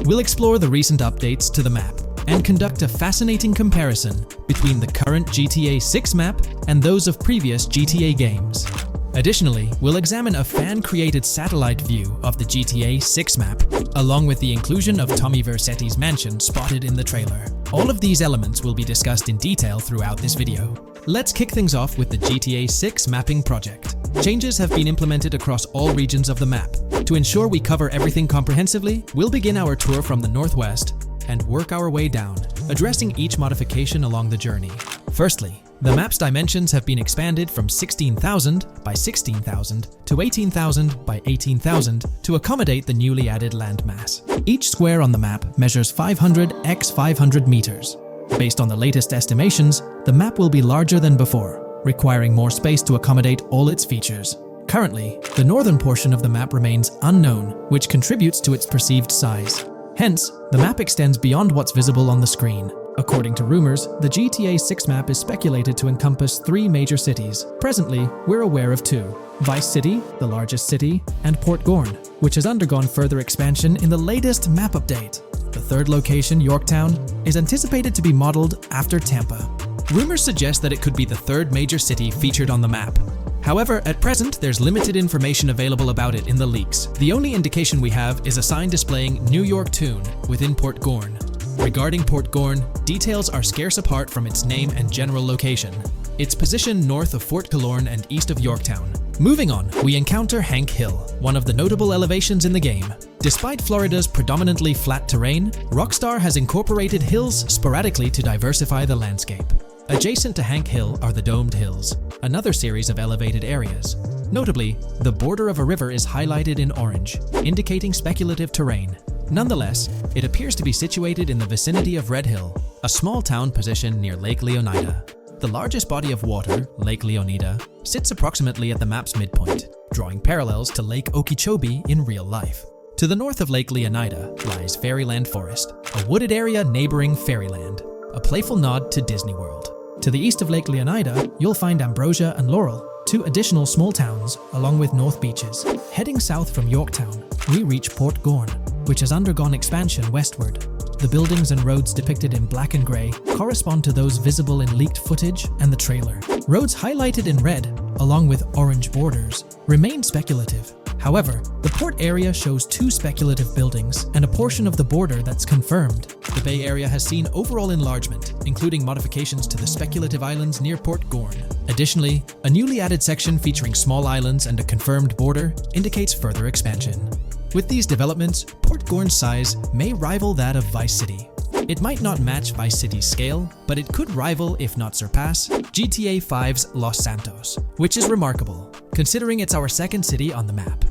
We'll explore the recent updates to the map and conduct a fascinating comparison between the current GTA 6 map and those of previous GTA games. Additionally, we'll examine a fan-created satellite view of the GTA 6 map, along with the inclusion of Tommy Vercetti's mansion spotted in the trailer. All of these elements will be discussed in detail throughout this video. Let's kick things off with the GTA 6 mapping project. Changes have been implemented across all regions of the map. To ensure we cover everything comprehensively, we'll begin our tour from the northwest and work our way down, addressing each modification along the journey. Firstly, the map's dimensions have been expanded from 16,000 by 16,000 to 18,000 by 18,000 to accommodate the newly added landmass. Each square on the map measures 500 x 500 meters. Based on the latest estimations, the map will be larger than before, requiring more space to accommodate all its features. Currently, the northern portion of the map remains unknown, which contributes to its perceived size. Hence, the map extends beyond what's visible on the screen. According to rumors, the GTA 6 map is speculated to encompass 3 major cities. Presently, we're aware of 2. Vice City, the largest city, and Port Gorn, which has undergone further expansion in the latest map update. The third location, Yorktown, is anticipated to be modeled after Tampa. Rumors suggest that it could be the third major city featured on the map. However, at present, there's limited information available about it in the leaks. The only indication we have is a sign displaying New York Tune within Port Gorn. Regarding Port Gorn, details are scarce apart from its name and general location. It's positioned north of Fort Killorn and east of Yorktown. Moving on, we encounter Hank Hill, one of the notable elevations in the game. Despite Florida's predominantly flat terrain, Rockstar has incorporated hills sporadically to diversify the landscape. Adjacent to Hank Hill are the Domed Hills, another series of elevated areas. Notably, the border of a river is highlighted in orange, indicating speculative terrain. Nonetheless, it appears to be situated in the vicinity of Red Hill, a small town positioned near Lake Leonida. The largest body of water, Lake Leonida, sits approximately at the map's midpoint, drawing parallels to Lake Okeechobee in real life. To the north of Lake Leonida lies Fairyland Forest, a wooded area neighboring Fairyland, a playful nod to Disney World. To the east of Lake Leonida, you'll find Ambrosia and Laurel, two additional small towns, along with North Beaches. Heading south from Yorktown, we reach Port Gorn, which has undergone expansion westward. The buildings and roads depicted in black and grey correspond to those visible in leaked footage and the trailer. Roads highlighted in red, along with orange borders, remain speculative. However, the port area shows two speculative buildings and a portion of the border that's confirmed. The Bay Area has seen overall enlargement, including modifications to the speculative islands near Port Gorn. Additionally, a newly added section featuring small islands and a confirmed border indicates further expansion. With these developments, Port Gorn's size may rival that of Vice City. It might not match Vice City's scale, but it could rival, if not surpass, GTA V's Los Santos, which is remarkable, considering it's our second city on the map.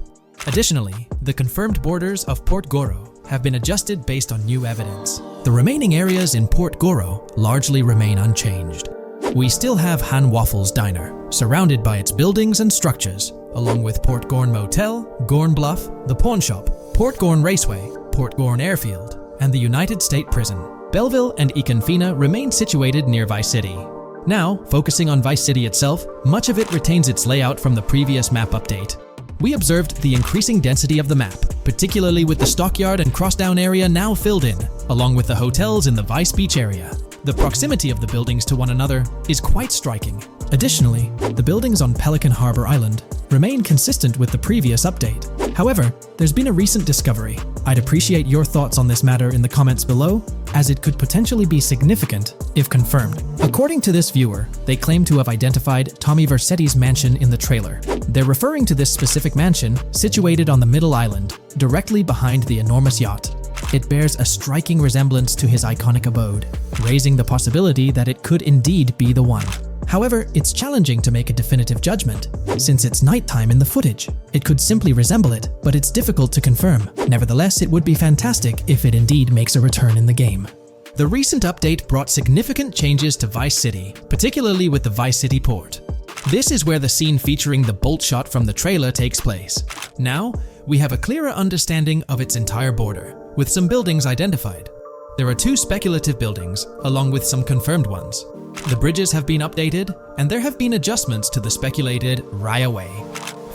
Additionally, the confirmed borders of Port Goro have been adjusted based on new evidence. The remaining areas in Port Goro largely remain unchanged. We still have Han Waffles Diner, surrounded by its buildings and structures, along with Port Gorn Motel, Gorn Bluff, the Pawn Shop, Port Gorn Raceway, Port Gorn Airfield, and the United State Prison. Belleville and Econfina remain situated near Vice City. Now, focusing on Vice City itself, much of it retains its layout from the previous map update. We observed the increasing density of the map, particularly with the Stockyard and Crossdown area now filled in, along with the hotels in the Vice Beach area. The proximity of the buildings to one another is quite striking. Additionally, the buildings on Pelican Harbor Island remain consistent with the previous update. However, there's been a recent discovery. I'd appreciate your thoughts on this matter in the comments below, as it could potentially be significant if confirmed. According to this viewer, they claim to have identified Tommy Vercetti's mansion in the trailer. They're referring to this specific mansion situated on the middle island, directly behind the enormous yacht. It bears a striking resemblance to his iconic abode, raising the possibility that it could indeed be the one. However, it's challenging to make a definitive judgment, since it's nighttime in the footage. It could simply resemble it, but it's difficult to confirm. Nevertheless, it would be fantastic if it indeed makes a return in the game. The recent update brought significant changes to Vice City, particularly with the Vice City port. This is where the scene featuring the bolt shot from the trailer takes place. Now, we have a clearer understanding of its entire border, with some buildings identified. There are two speculative buildings, along with some confirmed ones. The bridges have been updated, and there have been adjustments to the speculated Raya Way.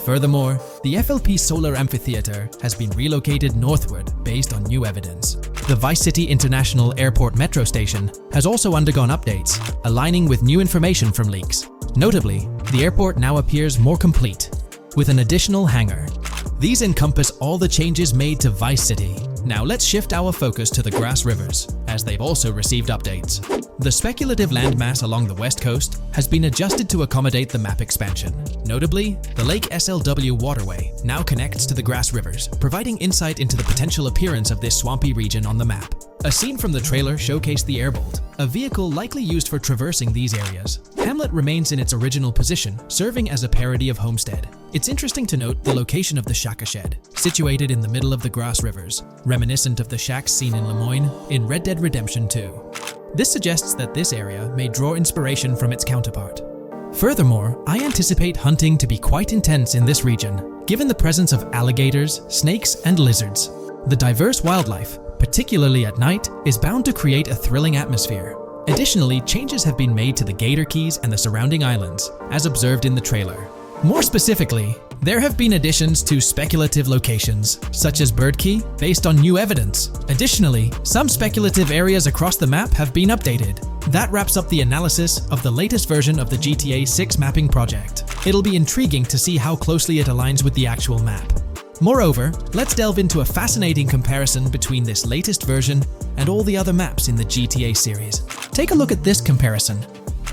Furthermore, the FLP Solar Amphitheater has been relocated northward based on new evidence. The Vice City International Airport metro station has also undergone updates, aligning with new information from leaks. Notably, the airport now appears more complete, with an additional hangar. These encompass all the changes made to Vice City. Now let's shift our focus to the Grass Rivers, as they've also received updates. The speculative landmass along the west coast has been adjusted to accommodate the map expansion. Notably, the Lake SLW waterway now connects to the Grass Rivers, providing insight into the potential appearance of this swampy region on the map. A scene from the trailer showcased the Airbolt, a vehicle likely used for traversing these areas. Hamlet remains in its original position, serving as a parody of Homestead. It's interesting to note the location of the Shaka Shed, situated in the middle of the Grass Rivers, reminiscent of the shacks seen in Lemoyne in Red Dead Redemption 2. This suggests that this area may draw inspiration from its counterpart. Furthermore, I anticipate hunting to be quite intense in this region, given the presence of alligators, snakes, and lizards. The diverse wildlife, particularly at night, is bound to create a thrilling atmosphere. Additionally, changes have been made to the Gator Keys and the surrounding islands, as observed in the trailer. More specifically, There have been additions to speculative locations, such as Birdkey, based on new evidence. Additionally, some speculative areas across the map have been updated. That wraps up the analysis of the latest version of the GTA 6 mapping project. It'll be intriguing to see how closely it aligns with the actual map. Moreover, let's delve into a fascinating comparison between this latest version and all the other maps in the GTA series. Take a look at this comparison.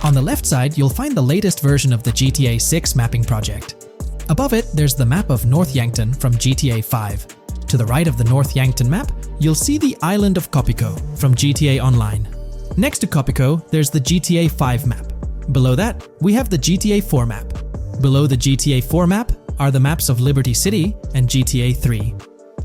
On the left side, you'll find the latest version of the GTA 6 mapping project. Above it, there's the map of North Yankton from GTA 5. To the right of the North Yankton map, you'll see the island of Copico from GTA Online. Next to Copico, there's the GTA 5 map. Below that, we have the GTA 4 map. Below the GTA 4 map are the maps of Liberty City and GTA 3.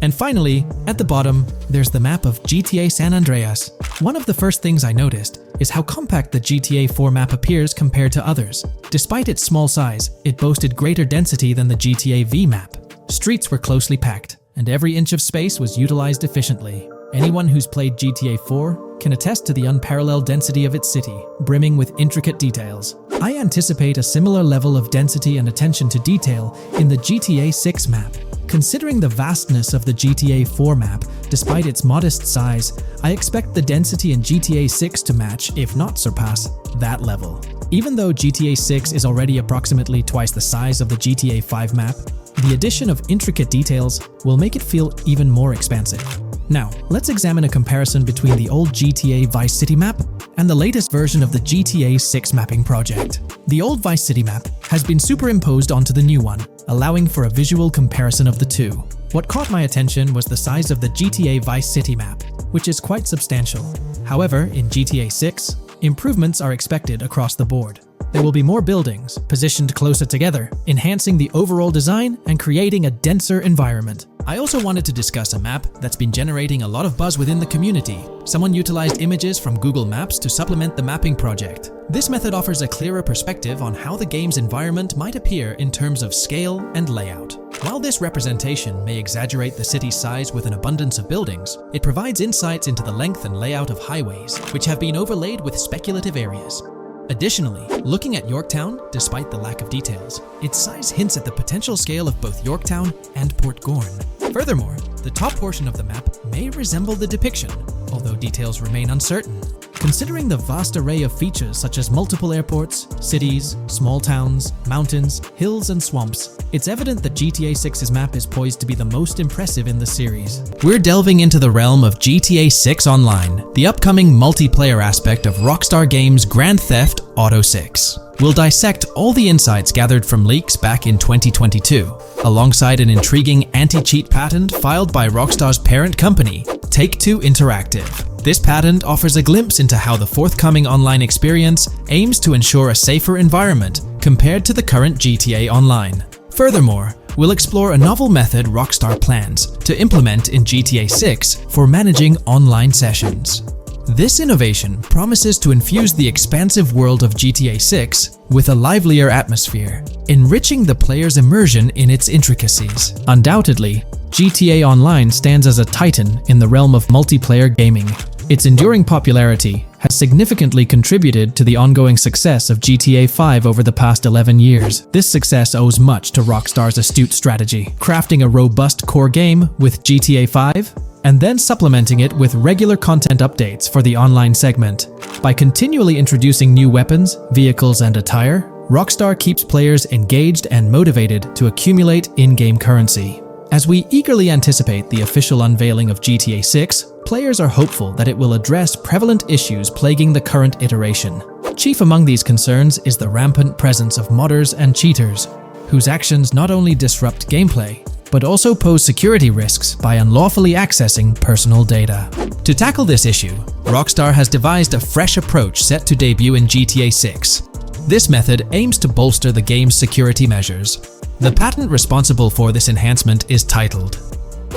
And finally, at the bottom, there's the map of GTA San Andreas. One of the first things I noticed is how compact the GTA 4 map appears compared to others. Despite its small size, it boasted greater density than the GTA V map. Streets were closely packed, and every inch of space was utilized efficiently. Anyone who's played GTA 4 can attest to the unparalleled density of its city, brimming with intricate details. I anticipate a similar level of density and attention to detail in the GTA 6 map. Considering the vastness of the GTA 4 map, despite its modest size, I expect the density in GTA 6 to match, if not surpass, that level. Even though GTA 6 is already approximately twice the size of the GTA 5 map, the addition of intricate details will make it feel even more expansive. Now, let's examine a comparison between the old GTA Vice City map and the latest version of the GTA 6 mapping project. The old Vice City map has been superimposed onto the new one, allowing for a visual comparison of the two. What caught my attention was the size of the GTA Vice City map, which is quite substantial. However, in GTA 6, improvements are expected across the board. There will be more buildings, positioned closer together, enhancing the overall design and creating a denser environment. I also wanted to discuss a map that's been generating a lot of buzz within the community. Someone utilized images from Google Maps to supplement the mapping project. This method offers a clearer perspective on how the game's environment might appear in terms of scale and layout. While this representation may exaggerate the city's size with an abundance of buildings, it provides insights into the length and layout of highways, which have been overlaid with speculative areas. Additionally, looking at Yorktown, despite the lack of details, its size hints at the potential scale of both Yorktown and Port Gorn. Furthermore, the top portion of the map may resemble the depiction, although details remain uncertain. Considering the vast array of features such as multiple airports, cities, small towns, mountains, hills, and swamps, it's evident that GTA 6's map is poised to be the most impressive in the series. We're delving into the realm of GTA 6 Online, the upcoming multiplayer aspect of Rockstar Games' Grand Theft Auto 6. We'll dissect all the insights gathered from leaks back in 2022, alongside an intriguing anti-cheat patent filed by Rockstar's parent company, Take-Two Interactive. This patent offers a glimpse into how the forthcoming online experience aims to ensure a safer environment compared to the current GTA Online. Furthermore, we'll explore a novel method Rockstar plans to implement in GTA 6 for managing online sessions. This innovation promises to infuse the expansive world of GTA 6 with a livelier atmosphere, enriching the player's immersion in its intricacies. Undoubtedly, GTA Online stands as a titan in the realm of multiplayer gaming. Its enduring popularity has significantly contributed to the ongoing success of GTA 5 over the past 11 years. This success owes much to Rockstar's astute strategy, crafting a robust core game with GTA 5 and then supplementing it with regular content updates for the online segment. By continually introducing new weapons, vehicles, and attire, Rockstar keeps players engaged and motivated to accumulate in-game currency. As we eagerly anticipate the official unveiling of GTA 6, players are hopeful that it will address prevalent issues plaguing the current iteration. Chief among these concerns is the rampant presence of modders and cheaters, whose actions not only disrupt gameplay, but also pose security risks by unlawfully accessing personal data. To tackle this issue, Rockstar has devised a fresh approach set to debut in GTA 6. This method aims to bolster the game's security measures. The patent responsible for this enhancement is titled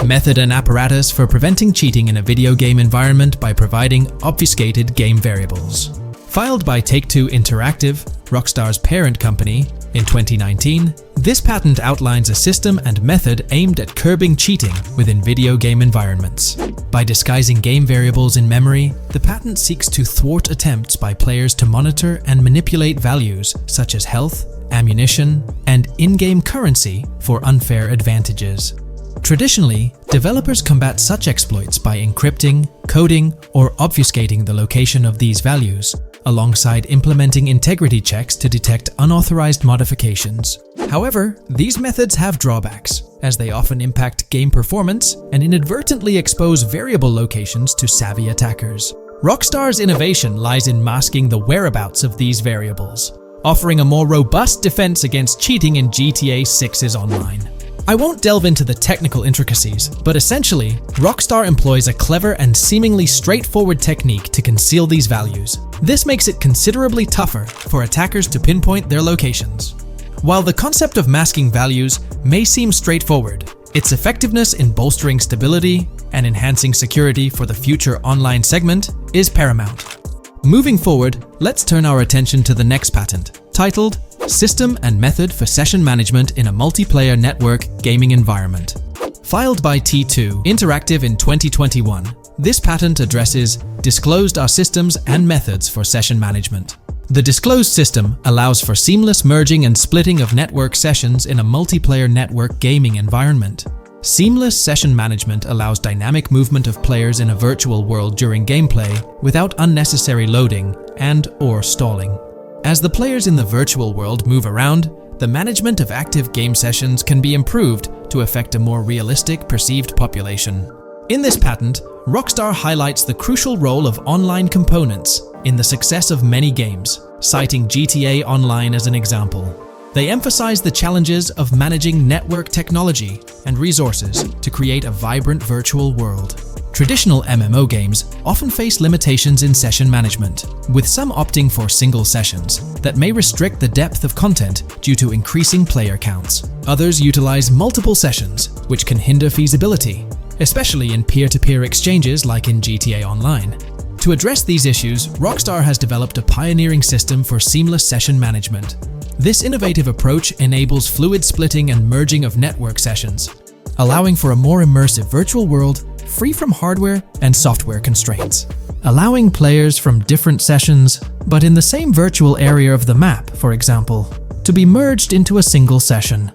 Method and Apparatus for Preventing Cheating in a Video Game Environment by Providing Obfuscated Game Variables. Filed by Take-Two Interactive, Rockstar's parent company, in 2019, this patent outlines a system and method aimed at curbing cheating within video game environments. By disguising game variables in memory, the patent seeks to thwart attempts by players to monitor and manipulate values such as health, ammunition, and in-game currency for unfair advantages. Traditionally, developers combat such exploits by encrypting, coding, or obfuscating the location of these values, alongside implementing integrity checks to detect unauthorized modifications. However, these methods have drawbacks, as they often impact game performance and inadvertently expose variable locations to savvy attackers. Rockstar's innovation lies in masking the whereabouts of these variables, offering a more robust defense against cheating in GTA 6's online. I won't delve into the technical intricacies, but essentially, Rockstar employs a clever and seemingly straightforward technique to conceal these values. This makes it considerably tougher for attackers to pinpoint their locations. While the concept of masking values may seem straightforward, its effectiveness in bolstering stability and enhancing security for the future online segment is paramount. Moving forward, let's turn our attention to the next patent, titled System and Method for Session Management in a Multiplayer Network Gaming Environment. Filed by T2 Interactive in 2021, this patent addresses disclosed are systems and methods for session management. The disclosed system allows for seamless merging and splitting of network sessions in a multiplayer network gaming environment. Seamless session management allows dynamic movement of players in a virtual world during gameplay without unnecessary loading and/or stalling. As the players in the virtual world move around, the management of active game sessions can be improved to affect a more realistic perceived population. In this patent, Rockstar highlights the crucial role of online components in the success of many games, citing GTA Online as an example. They emphasize the challenges of managing network technology and resources to create a vibrant virtual world. Traditional MMO games often face limitations in session management, with some opting for single sessions that may restrict the depth of content due to increasing player counts. Others utilize multiple sessions, which can hinder feasibility, especially in peer-to-peer exchanges like in GTA Online. To address these issues, Rockstar has developed a pioneering system for seamless session management. This innovative approach enables fluid splitting and merging of network sessions, allowing for a more immersive virtual world free from hardware and software constraints. Allowing players from different sessions, but in the same virtual area of the map, for example, to be merged into a single session.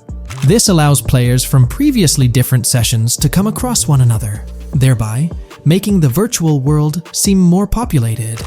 This allows players from previously different sessions to come across one another, thereby making the virtual world seem more populated.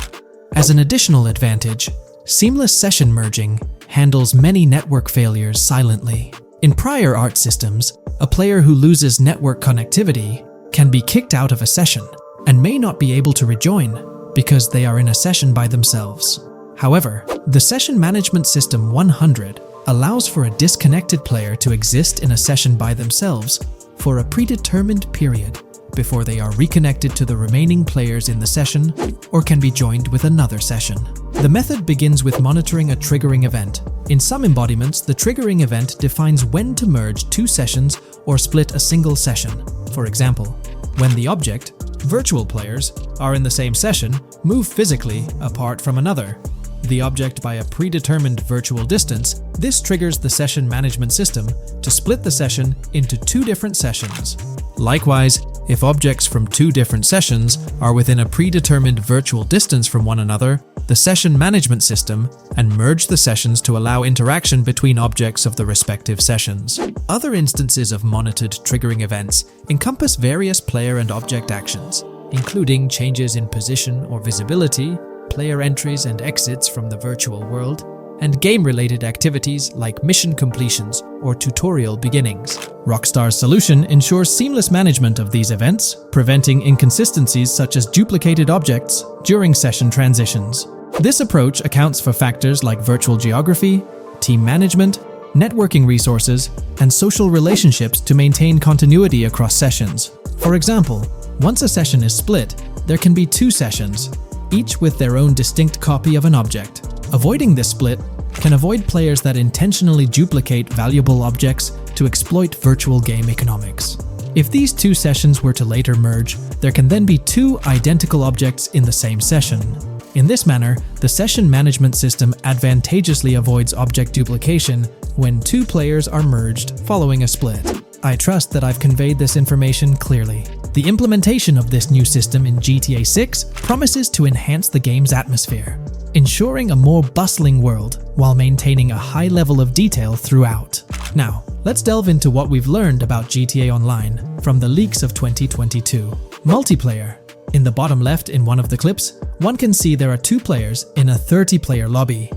As an additional advantage, seamless session merging handles many network failures silently. In prior art systems, a player who loses network connectivity can be kicked out of a session and may not be able to rejoin because they are in a session by themselves. However, the Session Management System 100 allows for a disconnected player to exist in a session by themselves for a predetermined period before they are reconnected to the remaining players in the session or can be joined with another session. The method begins with monitoring a triggering event. In some embodiments, the triggering event defines when to merge two sessions or split a single session. For example, when the object, virtual players, are in the same session, move physically apart from another, the object by a predetermined virtual distance, this triggers the session management system to split the session into two different sessions. Likewise, if objects from two different sessions are within a predetermined virtual distance from one another, the session management system and merge the sessions to allow interaction between objects of the respective sessions. Other instances of monitored triggering events encompass various player and object actions, including changes in position or visibility, player entries and exits from the virtual world, and game-related activities like mission completions or tutorial beginnings. Rockstar's solution ensures seamless management of these events, preventing inconsistencies such as duplicated objects during session transitions. This approach accounts for factors like virtual geography, team management, networking resources, and social relationships to maintain continuity across sessions. For example, once a session is split, there can be two sessions, each with their own distinct copy of an object. Avoiding this split can avoid players that intentionally duplicate valuable objects to exploit virtual game economics. If these two sessions were to later merge, there can then be two identical objects in the same session. In this manner, the session management system advantageously avoids object duplication when two players are merged following a split. I trust that I've conveyed this information clearly. The implementation of this new system in GTA 6 promises to enhance the game's atmosphere, ensuring a more bustling world while maintaining a high level of detail throughout. Now, let's delve into what we've learned about GTA Online from the leaks of 2022. Multiplayer. In the bottom left in one of the clips, one can see there are 2 players in a 30-player lobby.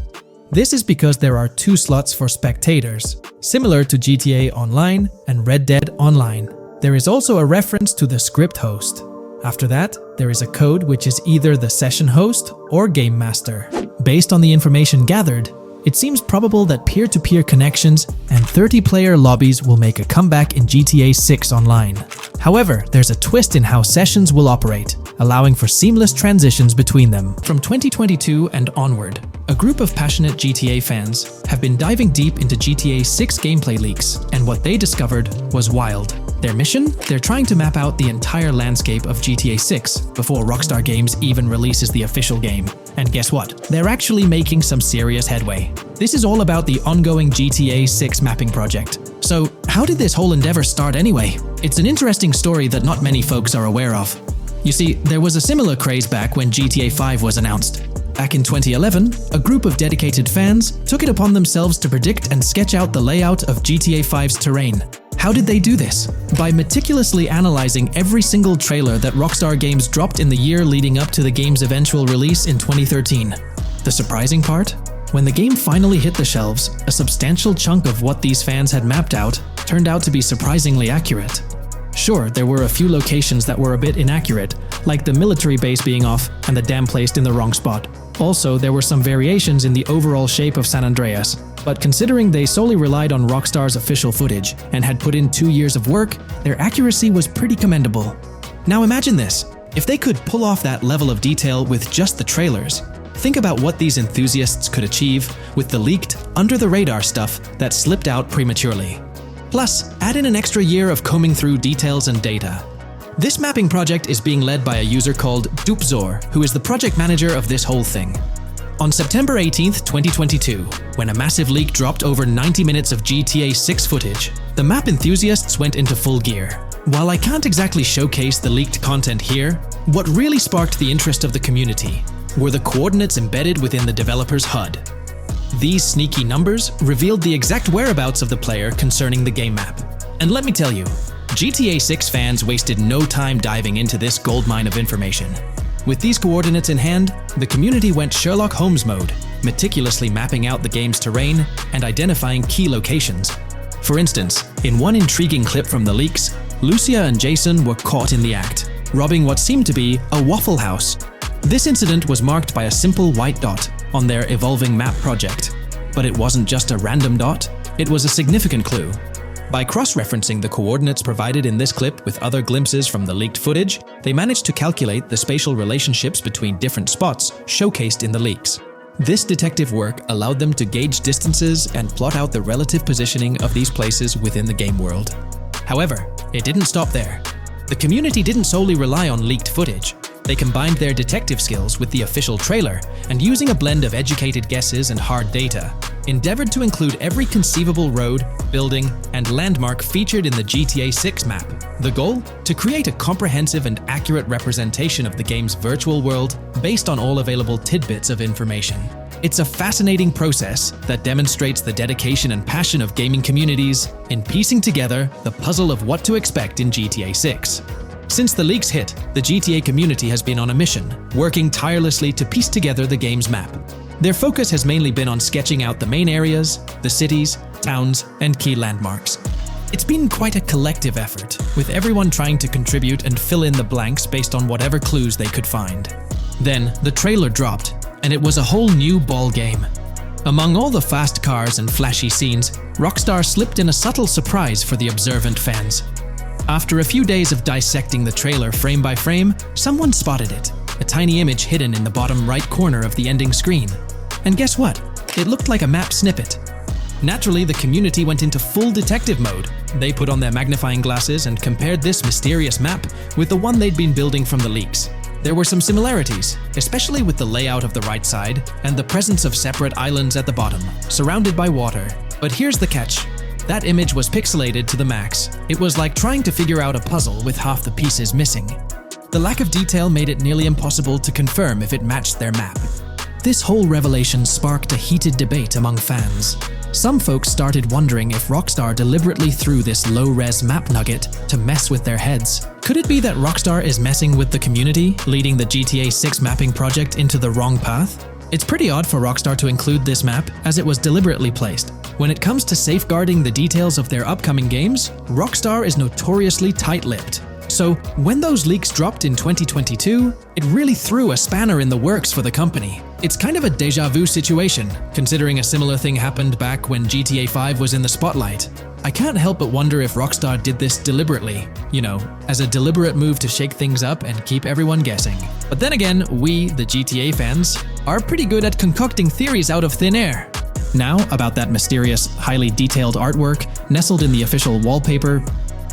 This is because there are 2 slots for spectators, similar to GTA Online and Red Dead Online. There is also a reference to the script host. After that, there is a code which is either the session host or game master. Based on the information gathered, it seems probable that peer-to-peer connections and 30-player lobbies will make a comeback in GTA 6 Online. However, there's a twist in how sessions will operate, allowing for seamless transitions between them. From 2022 and onward, a group of passionate GTA fans have been diving deep into GTA 6 gameplay leaks, and what they discovered was wild. Their mission? They're trying to map out the entire landscape of GTA 6 before Rockstar Games even releases the official game. And guess what? They're actually making some serious headway. This is all about the ongoing GTA 6 mapping project. So, how did this whole endeavor start anyway? It's an interesting story that not many folks are aware of. You see, there was a similar craze back when GTA 5 was announced. Back in 2011, a group of dedicated fans took it upon themselves to predict and sketch out the layout of GTA 5's terrain. How did they do this? By meticulously analyzing every single trailer that Rockstar Games dropped in the year leading up to the game's eventual release in 2013. The surprising part? When the game finally hit the shelves, a substantial chunk of what these fans had mapped out turned out to be surprisingly accurate. Sure, there were a few locations that were a bit inaccurate, like the military base being off and the dam placed in the wrong spot. Also, there were some variations in the overall shape of San Andreas, but considering they solely relied on Rockstar's official footage and had put in 2 years of work, their accuracy was pretty commendable. Now imagine this, if they could pull off that level of detail with just the trailers, think about what these enthusiasts could achieve with the leaked, under-the-radar stuff that slipped out prematurely. Plus, add in an extra year of combing through details and data. This mapping project is being led by a user called Dupzor, who is the project manager of this whole thing. On September 18th, 2022, when a massive leak dropped over 90 minutes of GTA 6 footage, the map enthusiasts went into full gear. While I can't exactly showcase the leaked content here, what really sparked the interest of the community were the coordinates embedded within the developer's HUD. These sneaky numbers revealed the exact whereabouts of the player concerning the game map. And let me tell you, GTA 6 fans wasted no time diving into this goldmine of information. With these coordinates in hand, the community went Sherlock Holmes mode, meticulously mapping out the game's terrain and identifying key locations. For instance, in one intriguing clip from the leaks, Lucia and Jason were caught in the act, robbing what seemed to be a Waffle House. This incident was marked by a simple white dot on their evolving map project. But it wasn't just a random dot, it was a significant clue. By cross-referencing the coordinates provided in this clip with other glimpses from the leaked footage, they managed to calculate the spatial relationships between different spots showcased in the leaks. This detective work allowed them to gauge distances and plot out the relative positioning of these places within the game world. However, it didn't stop there. The community didn't solely rely on leaked footage. They combined their detective skills with the official trailer and, using a blend of educated guesses and hard data, endeavored to include every conceivable road, building, and landmark featured in the GTA 6 map. The goal? To create a comprehensive and accurate representation of the game's virtual world based on all available tidbits of information. It's a fascinating process that demonstrates the dedication and passion of gaming communities in piecing together the puzzle of what to expect in GTA 6. Since the leaks hit, the GTA community has been on a mission, working tirelessly to piece together the game's map. Their focus has mainly been on sketching out the main areas, the cities, towns, and key landmarks. It's been quite a collective effort, with everyone trying to contribute and fill in the blanks based on whatever clues they could find. Then, the trailer dropped, and it was a whole new ball game. Among all the fast cars and flashy scenes, Rockstar slipped in a subtle surprise for the observant fans. After a few days of dissecting the trailer frame by frame, someone spotted it, a tiny image hidden in the bottom right corner of the ending screen. And guess what? It looked like a map snippet. Naturally, the community went into full detective mode. They put on their magnifying glasses and compared this mysterious map with the one they'd been building from the leaks. There were some similarities, especially with the layout of the right side and the presence of separate islands at the bottom, surrounded by water. But here's the catch. That image was pixelated to the max. It was like trying to figure out a puzzle with half the pieces missing. The lack of detail made it nearly impossible to confirm if it matched their map. This whole revelation sparked a heated debate among fans. Some folks started wondering if Rockstar deliberately threw this low-res map nugget to mess with their heads. Could it be that Rockstar is messing with the community, leading the GTA 6 mapping project into the wrong path? It's pretty odd for Rockstar to include this map, as it was deliberately placed. When it comes to safeguarding the details of their upcoming games, Rockstar is notoriously tight-lipped. So, when those leaks dropped in 2022, it really threw a spanner in the works for the company. It's kind of a déjà vu situation, considering a similar thing happened back when GTA 5 was in the spotlight. I can't help but wonder if Rockstar did this deliberately, as a deliberate move to shake things up and keep everyone guessing. But then again, we, the GTA fans, are pretty good at concocting theories out of thin air. Now, about that mysterious, highly detailed artwork nestled in the official wallpaper,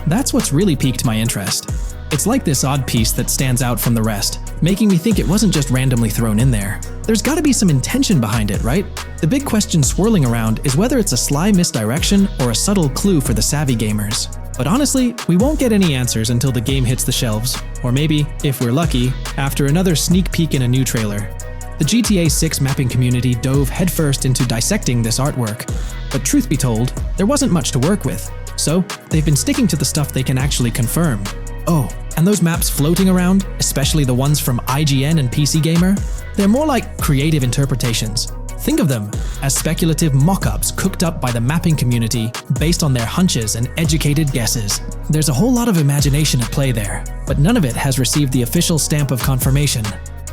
that's what's really piqued my interest. It's like this odd piece that stands out from the rest, making me think it wasn't just randomly thrown in there. There's gotta be some intention behind it, right? The big question swirling around is whether it's a sly misdirection or a subtle clue for the savvy gamers. But honestly, we won't get any answers until the game hits the shelves, or maybe, if we're lucky, after another sneak peek in a new trailer. The GTA 6 mapping community dove headfirst into dissecting this artwork, but truth be told, there wasn't much to work with. So, they've been sticking to the stuff they can actually confirm. Oh, and those maps floating around, especially the ones from IGN and PC Gamer, they're more like creative interpretations. Think of them as speculative mock-ups cooked up by the mapping community based on their hunches and educated guesses. There's a whole lot of imagination at play there, but none of it has received the official stamp of confirmation.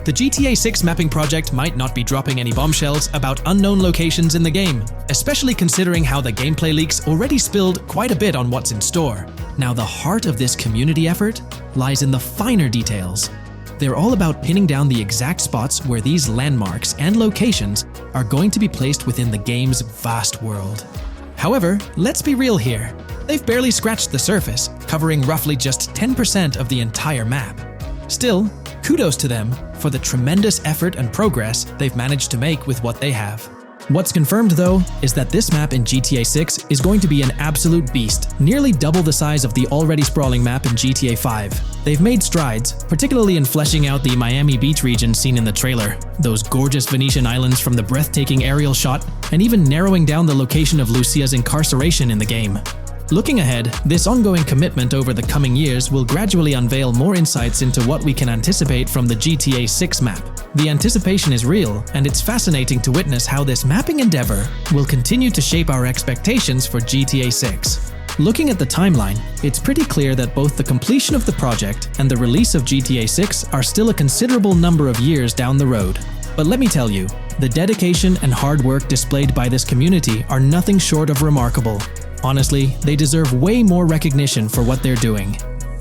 The GTA 6 mapping project might not be dropping any bombshells about unknown locations in the game, especially considering how the gameplay leaks already spilled quite a bit on what's in store. Now, the heart of this community effort lies in the finer details. They're all about pinning down the exact spots where these landmarks and locations are going to be placed within the game's vast world. However, let's be real here. They've barely scratched the surface, covering roughly just 10% of the entire map. Still, kudos to them for the tremendous effort and progress they've managed to make with what they have. What's confirmed, though, is that this map in GTA 6 is going to be an absolute beast, nearly double the size of the already sprawling map in GTA 5. They've made strides, particularly in fleshing out the Miami Beach region seen in the trailer, those gorgeous Venetian islands from the breathtaking aerial shot, and even narrowing down the location of Lucia's incarceration in the game. Looking ahead, this ongoing commitment over the coming years will gradually unveil more insights into what we can anticipate from the GTA 6 map. The anticipation is real, and it's fascinating to witness how this mapping endeavor will continue to shape our expectations for GTA 6. Looking at the timeline, it's pretty clear that both the completion of the project and the release of GTA 6 are still a considerable number of years down the road. But let me tell you, the dedication and hard work displayed by this community are nothing short of remarkable. Honestly, they deserve way more recognition for what they're doing.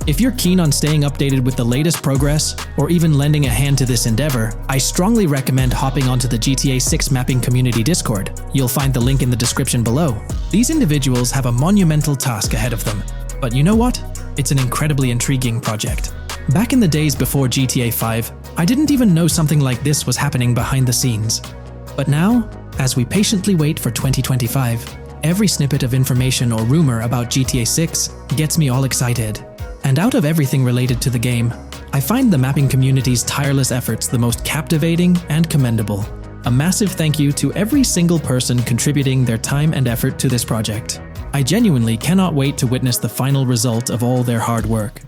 If you're keen on staying updated with the latest progress, or even lending a hand to this endeavor, I strongly recommend hopping onto the GTA 6 mapping community Discord. You'll find the link in the description below. These individuals have a monumental task ahead of them. But you know what? It's an incredibly intriguing project. Back in the days before GTA 5, I didn't even know something like this was happening behind the scenes. But now, as we patiently wait for 2025, every snippet of information or rumor about GTA 6 gets me all excited. And out of everything related to the game, I find the mapping community's tireless efforts the most captivating and commendable. A massive thank you to every single person contributing their time and effort to this project. I genuinely cannot wait to witness the final result of all their hard work.